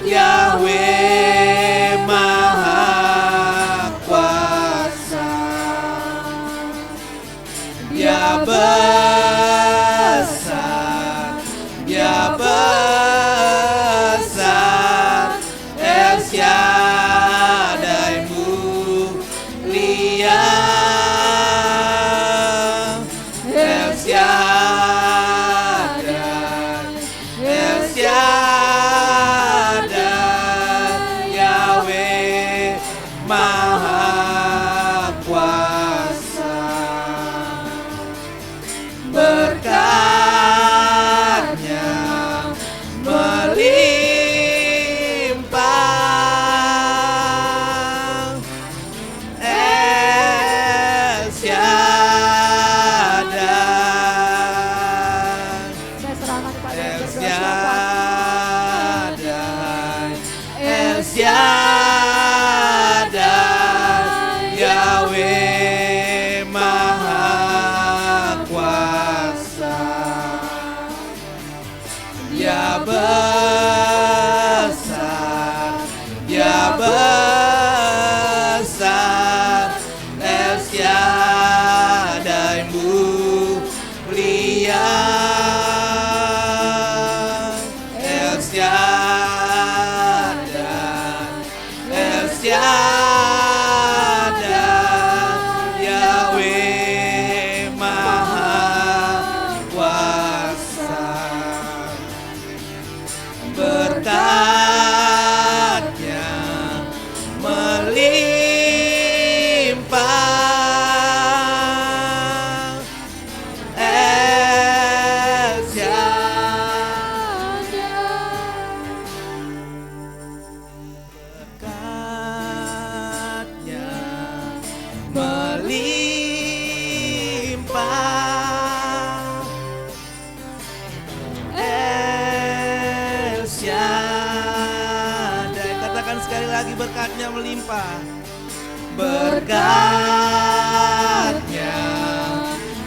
Yahweh Maha Kuasa. Dia besar, Dia besar, El Shaddai mulia, El Shaddai, El Shaddai, Yahweh Maha Kuasa. Berkat-Nya melimpah, El Shaddai, Saya serahkan kepada El yang berdoa Bapak. Shaddai, El Shaddai, Yahweh Maha Kuasa. Dia besar, Dia besar, El Shaddai mulia, El Shaddai, El Shaddai, Yahweh Maha Kuasa. Berkat-Nya melimpah, El Berkat-Nya melimpah, El Shaddai. Katakan sekali lagi, berkat-Nya melimpah. Berkat-Nya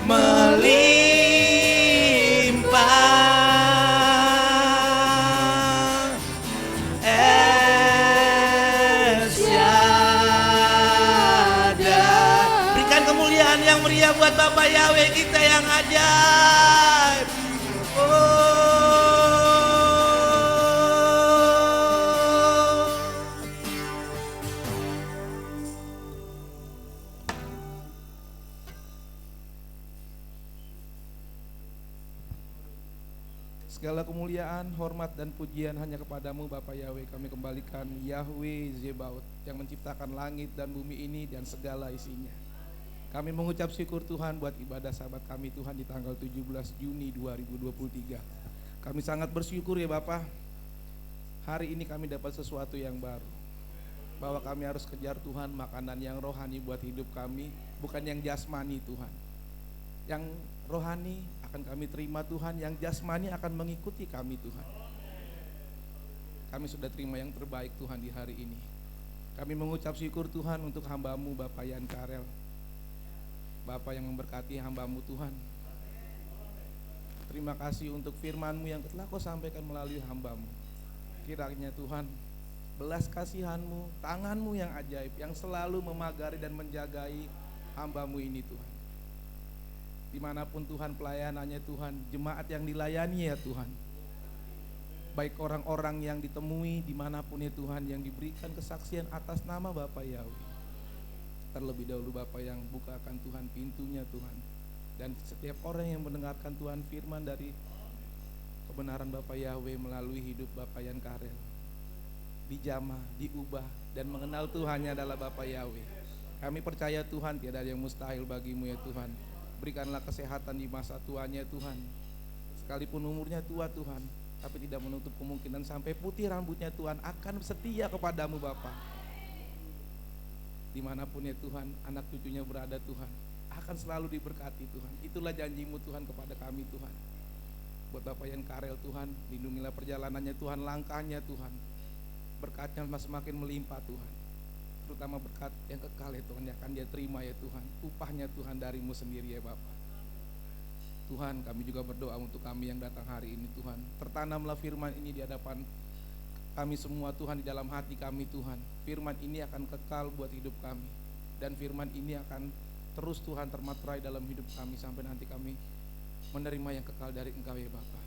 melimpah, El Shaddai. Berikan kemuliaan yang meriah buat Bapak Yahweh kita yang ajaib. Segala kemuliaan, hormat, dan pujian hanya kepadamu Bapa Yahweh. Kami kembalikan Yahweh Zebaot yang menciptakan langit dan bumi ini dan segala isinya. Kami mengucap syukur Tuhan buat ibadah sahabat kami Tuhan di tanggal 17 Juni 2023. Kami sangat bersyukur ya Bapa. Hari ini kami dapat sesuatu yang baru. Bahwa kami harus kejar Tuhan makanan yang rohani buat hidup kami, bukan yang jasmani Tuhan. Yang rohani akan kami terima Tuhan, yang jasmani akan mengikuti kami Tuhan. Kami sudah terima yang terbaik Tuhan di hari ini. Kami mengucap syukur Tuhan untuk hamba-Mu Bapak Yan Karel, Bapak yang memberkati hamba-Mu Tuhan. Terima kasih untuk firman-Mu yang telah Kau sampaikan melalui hamba-Mu. Kiranya Tuhan, belas kasihan-Mu, tangan-Mu yang ajaib yang selalu memagari dan menjagai hamba-Mu ini Tuhan. Dimanapun Tuhan pelayanannya Tuhan, jemaat yang dilayani ya Tuhan, baik orang-orang yang ditemui dimanapun ya Tuhan, yang diberikan kesaksian atas nama Bapak Yahweh. Terlebih dahulu Bapak yang bukakan Tuhan pintunya Tuhan, dan setiap orang yang mendengarkan Tuhan firman dari kebenaran Bapak Yahweh melalui hidup Bapak Yan Karel, dijamah, diubah, dan mengenal Tuhannya adalah Bapak Yahweh. Kami percaya Tuhan tiada yang mustahil bagimu ya Tuhan. Berikanlah kesehatan di masa tuanya Tuhan. sekalipun umurnya tua Tuhan, tapi tidak menutup kemungkinan sampai putih rambutnya Tuhan akan setia kepadamu Bapa. Dimanapun ya Tuhan, anak cucunya berada Tuhan, akan selalu diberkati Tuhan. Itulah janjimu Tuhan kepada kami Tuhan. Buat Bapak Yan Karel Tuhan, lindungilah perjalanannya Tuhan, langkahnya Tuhan, berkatnya semakin melimpah Tuhan, terutama berkat yang kekal ya Tuhan, yang akan dia terima ya Tuhan, upahnya Tuhan darimu sendiri ya Bapak. Tuhan, kami juga berdoa untuk kami yang datang hari ini Tuhan, tertanamlah firman ini di hadapan kami semua Tuhan, di dalam hati kami Tuhan. Firman ini akan kekal buat hidup kami, dan firman ini akan terus Tuhan termaterai dalam hidup kami sampai nanti kami menerima yang kekal dari Engkau ya Bapa.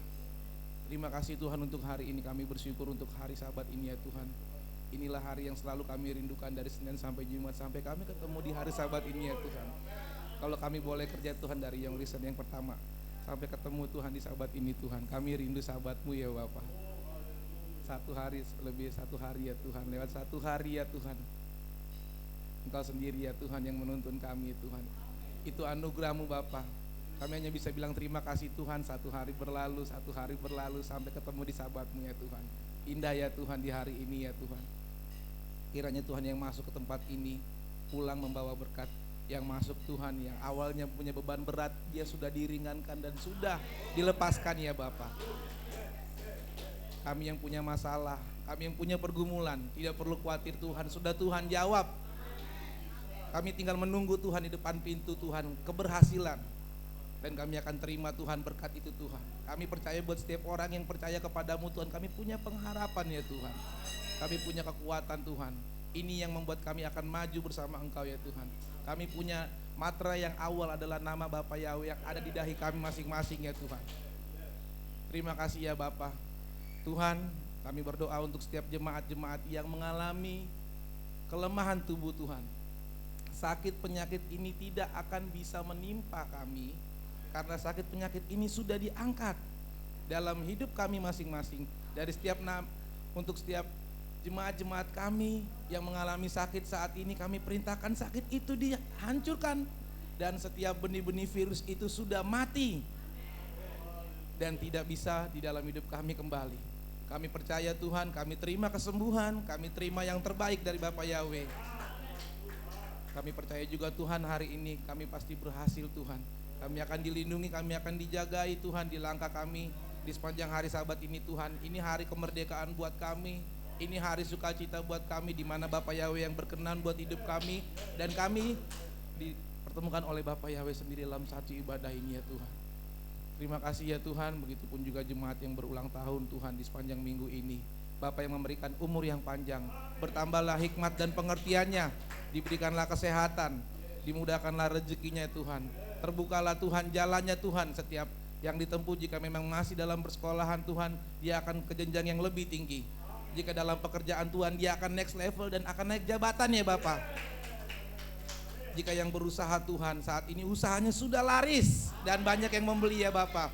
Terima kasih Tuhan untuk hari ini, kami bersyukur untuk hari Sabat ini ya Tuhan. Inilah hari yang selalu kami rindukan dari Senin sampai Jumat, sampai kami ketemu di hari Sabat ini ya Tuhan. Kalau kami boleh kerja Tuhan dari yang lisan yang pertama sampai ketemu Tuhan di Sabat ini Tuhan, kami rindu Sabat-Mu ya Bapa. Satu hari lebih satu hari ya Tuhan, lewat satu hari ya Tuhan, Engkau sendiri ya Tuhan yang menuntun kami Tuhan. Itu anugerah-Mu Bapa. Kami hanya bisa bilang terima kasih Tuhan, satu hari berlalu sampai ketemu di Sabat-Mu ya Tuhan. Indah ya Tuhan di hari ini ya Tuhan. Kiranya Tuhan yang masuk ke tempat ini pulang membawa berkat, yang masuk Tuhan yang awalnya punya beban berat, dia sudah diringankan dan sudah dilepaskan ya Bapa. Kami yang punya masalah, kami yang punya pergumulan, tidak perlu khawatir Tuhan, sudah Tuhan jawab. Kami tinggal menunggu Tuhan di depan pintu Tuhan, keberhasilan. Dan kami akan terima Tuhan berkat itu Tuhan. Kami percaya buat setiap orang yang percaya kepadamu Tuhan, kami punya pengharapan ya Tuhan. Kami punya kekuatan Tuhan. Ini yang membuat kami akan maju bersama Engkau ya Tuhan. Kami punya matra yang awal adalah nama Bapa Yahweh yang ada di dahi kami masing-masing ya Tuhan. Terima kasih ya Bapa. Tuhan, kami berdoa untuk setiap jemaat-jemaat yang mengalami kelemahan tubuh Tuhan. Sakit penyakit ini tidak akan bisa menimpa kami, karena sakit penyakit ini sudah diangkat dalam hidup kami masing-masing. Dari untuk setiap jemaat-jemaat kami yang mengalami sakit saat ini, kami perintahkan sakit itu dihancurkan, dan setiap benih-benih virus itu sudah mati dan tidak bisa di dalam hidup kami kembali. Kami percaya Tuhan, kami terima kesembuhan, kami terima yang terbaik dari Bapa Yahweh. Kami percaya juga Tuhan, hari ini kami pasti berhasil Tuhan. Kami akan dilindungi, kami akan dijagai Tuhan di langkah kami di sepanjang hari Sabat ini Tuhan. Ini hari kemerdekaan buat kami, ini hari sukacita buat kami, di mana Bapa Yahweh yang berkenan buat hidup kami, dan kami dipertemukan oleh Bapa Yahweh sendiri dalam satu ibadah ini ya Tuhan. Terima kasih ya Tuhan, begitupun juga jemaat yang berulang tahun Tuhan di sepanjang minggu ini. Bapa yang memberikan umur yang panjang, bertambahlah hikmat dan pengertiannya, diberikanlah kesehatan, dimudahkanlah rezekinya Tuhan. Terbukalah Tuhan jalannya Tuhan, setiap yang ditempuh jika memang masih dalam persekolahan Tuhan, dia akan ke jenjang yang lebih tinggi. Jika dalam pekerjaan Tuhan, dia akan next level dan akan naik jabatan ya Bapak. Jika yang berusaha Tuhan, saat ini usahanya sudah laris dan banyak yang membeli ya Bapak.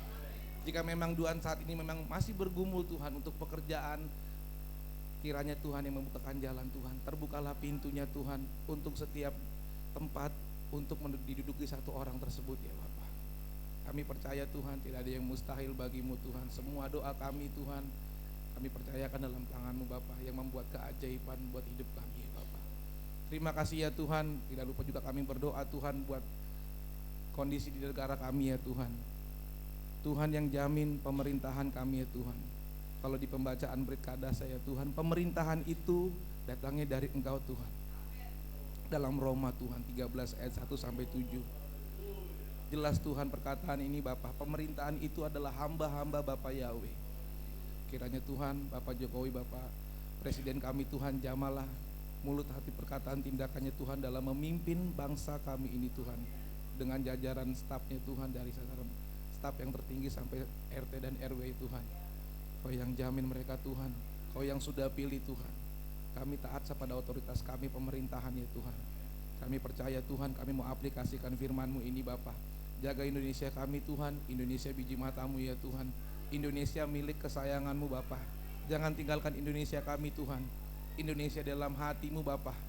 Jika memang Tuhan saat ini memang masih bergumul Tuhan untuk pekerjaan, kiranya Tuhan yang membukakan jalan Tuhan. Terbukalah pintunya Tuhan untuk setiap tempat untuk diduduki satu orang tersebut ya Bapak. Kami percaya Tuhan, tidak ada yang mustahil bagimu Tuhan. Semua doa kami Tuhan, kami percayakan dalam tangan-Mu Bapak, yang membuat keajaiban buat hidup kami ya Bapak. Terima kasih ya Tuhan. Tidak lupa juga kami berdoa Tuhan buat kondisi di negara kami ya Tuhan. Tuhan yang jamin pemerintahan kami ya Tuhan. Kalau di pembacaan Berkadasa ya Tuhan, pemerintahan itu datangnya dari Engkau Tuhan. Dalam Roma Tuhan 13 ayat 1 sampai 7. Jelas Tuhan perkataan ini Bapak, pemerintahan itu adalah hamba-hamba Bapak Yahweh. Kiranya Tuhan, Bapak Jokowi, Bapak Presiden kami Tuhan, jamalah mulut hati perkataan tindakannya Tuhan dalam memimpin bangsa kami ini Tuhan. Dengan jajaran stafnya Tuhan, dari sasaran staf yang tertinggi sampai RT dan RW Tuhan. Kau yang jamin mereka Tuhan, Kau yang sudah pilih Tuhan. Kami taat kepada otoritas kami pemerintahan ya Tuhan. Kami percaya Tuhan, kami mau aplikasikan firman-Mu ini Bapak. Jaga Indonesia kami Tuhan, Indonesia biji mata-Mu ya Tuhan. Indonesia milik kesayangan-Mu Bapak. Jangan tinggalkan Indonesia kami Tuhan. Indonesia dalam hati-Mu Bapak.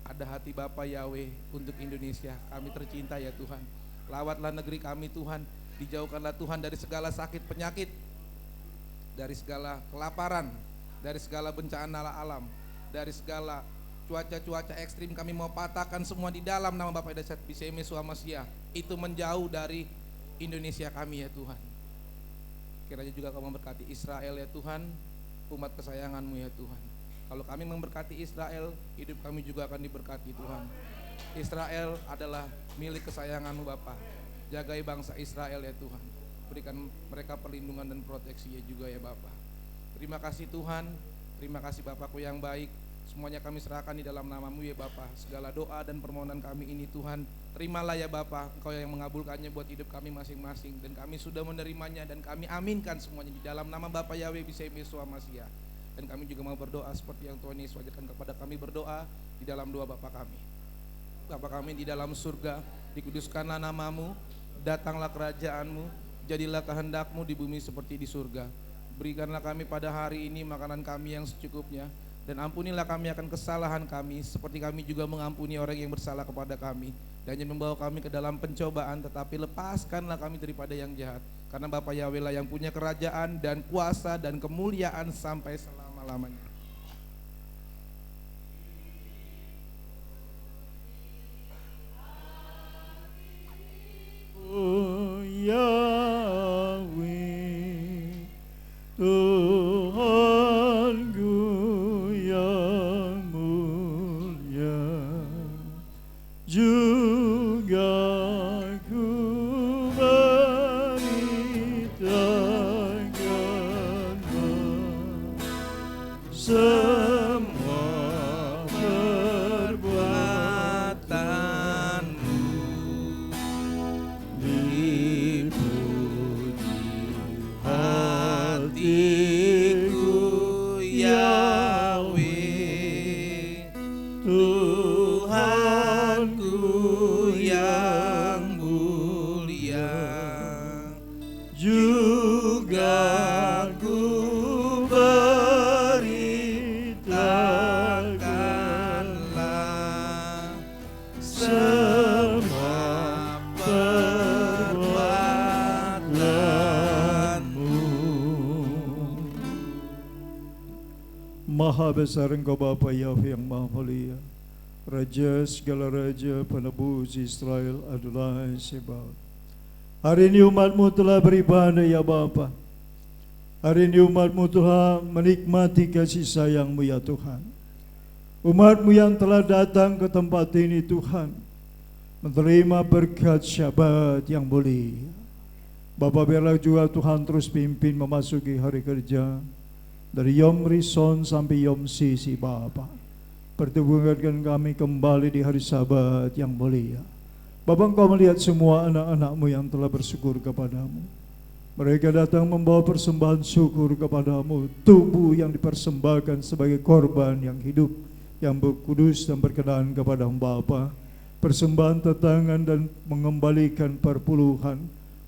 Ada hati Bapa Yahweh untuk Indonesia. Kami tercinta ya Tuhan. Lawatlah negeri kami Tuhan. Dijauhkanlah Tuhan dari segala sakit penyakit, dari segala kelaparan, dari segala bencana alam, dari segala cuaca-cuaca ekstrim. Kami mau patahkan semua di dalam nama Bapa Dasar Biseme Suamasia. Itu menjauh dari Indonesia kami ya Tuhan. Kiranya juga Kau memberkati Israel ya Tuhan, umat kesayangan-Mu ya Tuhan. Kalau kami memberkati Israel, hidup kami juga akan diberkati Tuhan. Israel adalah milik kesayangan-Mu Bapa. Jagai bangsa Israel ya Tuhan. Berikan mereka perlindungan dan proteksi ya juga ya Bapa. Terima kasih Tuhan. Terima kasih Bapakku yang baik. Semuanya kami serahkan di dalam nama-Mu ya Bapa. Segala doa dan permohonan kami ini Tuhan, terimalah ya Bapa. Engkau yang mengabulkannya buat hidup kami masing-masing. Dan kami sudah menerimanya dan kami aminkan semuanya di dalam nama Bapa Yahweh Biseme Suamasia. Dan kami juga mau berdoa seperti yang Tuhan Yesus wajarkan kepada kami berdoa di dalam doa Bapa kami. Bapa kami di dalam surga, dikuduskanlah nama-Mu, datanglah kerajaan-Mu, jadilah kehendak-Mu di bumi seperti di surga. Berikanlah kami pada hari ini makanan kami yang secukupnya, dan ampunilah kami akan kesalahan kami, seperti kami juga mengampuni orang yang bersalah kepada kami. Dan jangan membawa kami ke dalam pencobaan, tetapi lepaskanlah kami daripada yang jahat. Karena Bapa Yahweh lah yang punya kerajaan dan kuasa dan kemuliaan sampai selama-lamanya. Yahweh, Tuhanku yang mulia, juga ku beritakan semua perbuatanmu. Hatiku Yahweh, Tuhanku yang mulia, juga ku beritakanlah semua Maha besar Engkau Bapa Yahweh yang Maha Mulia, Raja segala Raja, penebus Israel Adonai Sebaot. Hari ini umat-Mu telah beribadah ya Bapa. Hari ini umat-Mu telah menikmati kasih sayang-Mu ya Tuhan. Umat-Mu yang telah datang ke tempat ini Tuhan, menerima berkat Syabat yang mulia. Bapa biarlah juga Tuhan terus pimpin memasuki hari kerja, dari Yom Rison sampai Yom Sisi Bapa. Pertemukan kami kembali di hari Sabat yang mulia. Bapa, Engkau melihat semua anak-anak-Mu yang telah bersyukur kepadamu. Mereka datang membawa persembahan syukur kepadamu, tubuh yang dipersembahkan sebagai korban yang hidup, yang berkudus dan berkenan kepada Bapa. Persembahan tetangan dan mengembalikan perpuluhan.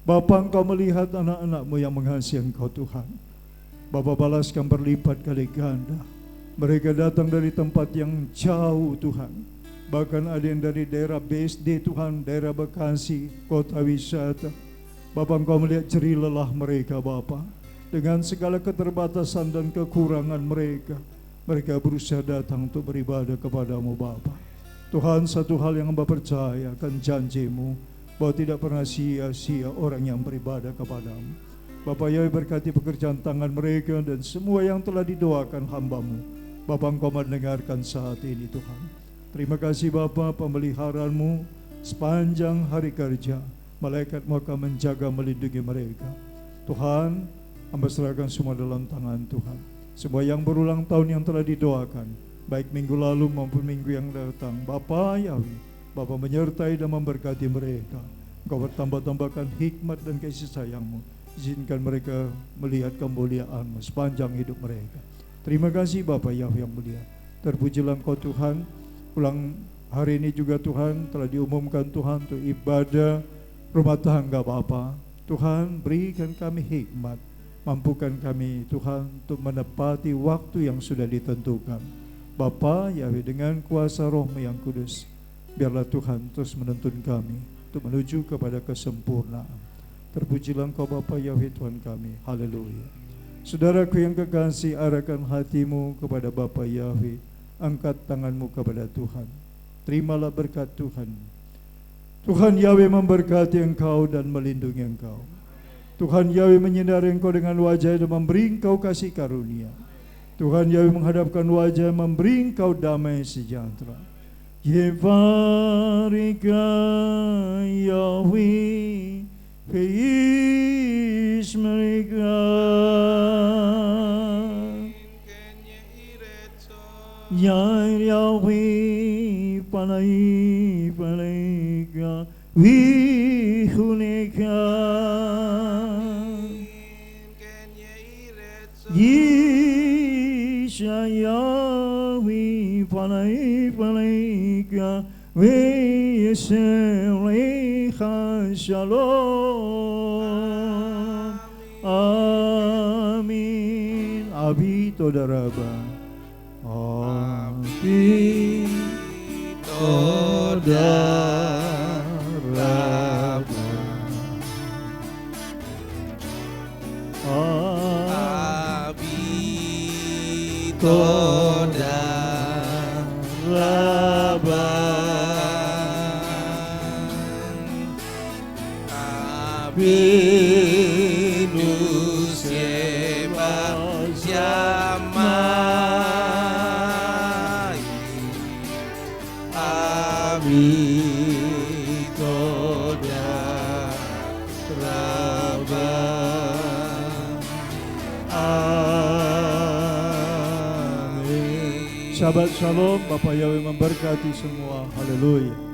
Bapa, Engkau melihat anak-anak-Mu yang mengasihi Engkau Tuhan. Bapa, balaskan berlipat kali ganda. Mereka datang dari tempat yang jauh Tuhan. Bahkan ada yang dari daerah BSD Tuhan, daerah Bekasi, kota wisata. Bapa, Engkau melihat jerih lelah mereka Bapa. Dengan segala keterbatasan dan kekurangan mereka, mereka berusaha datang untuk beribadah kepadamu Bapa. Tuhan, satu hal yang Hamba percaya akan janji-Mu, bahwa tidak pernah sia-sia orang yang beribadah kepadamu. Bapa Yahweh, berkati pekerjaan tangan mereka dan semua yang telah didoakan hamba-Mu. Bapa, Engkau mendengarkan saat ini Tuhan. Terima kasih Bapa, pemeliharaan-Mu sepanjang hari kerja. Malaikat-Mu akan menjaga melindungi mereka. Tuhan, Hamba serahkan semua dalam tangan Tuhan. Semua yang berulang tahun yang telah didoakan, baik minggu lalu maupun minggu yang datang, Bapa Yahweh, Bapa menyertai dan memberkati mereka. Engkau bertambah-tambahkan hikmat dan kasih sayang-Mu. Izinkan mereka melihat kemuliaan-Mu sepanjang hidup mereka. Terima kasih Bapa Yahweh yang mulia. Terpujilah Engkau Tuhan. Ulang hari ini juga Tuhan telah diumumkan Tuhan untuk ibadah rumah tangga Bapa. Tuhan, berikan kami hikmat. Mampukan kami Tuhan untuk menepati waktu yang sudah ditentukan. Bapa Yahweh, dengan kuasa Roh-Mu yang kudus, biarlah Tuhan terus menuntun kami untuk menuju kepada kesempurnaan. Terpujilah Engkau Bapa Yahweh Tuhan kami. Haleluya. Saudaraku yang kekasih, arahkan hatimu kepada Bapa Yahweh. Angkat tanganmu kepada Tuhan. Terimalah berkat Tuhan. Tuhan Yahweh memberkati engkau dan melindungi engkau. Tuhan Yahweh menyinari engkau dengan wajah dan memberi engkau kasih karunia. Tuhan Yahweh menghadapkan wajah memberi engkau damai sejahtera. Yevarika Yahweh Peis mereka Yahweh panai mereka wihuneka Yahweh panai mereka We'yeselecha shalom. Amin. Abi toda raba. Abi toda raba. Abi toda raba. Venus Eva Yamai Abi Toda Raba. Amin. Shabbat Shalom. Bapak Yahweh memberkati semua. Haleluya.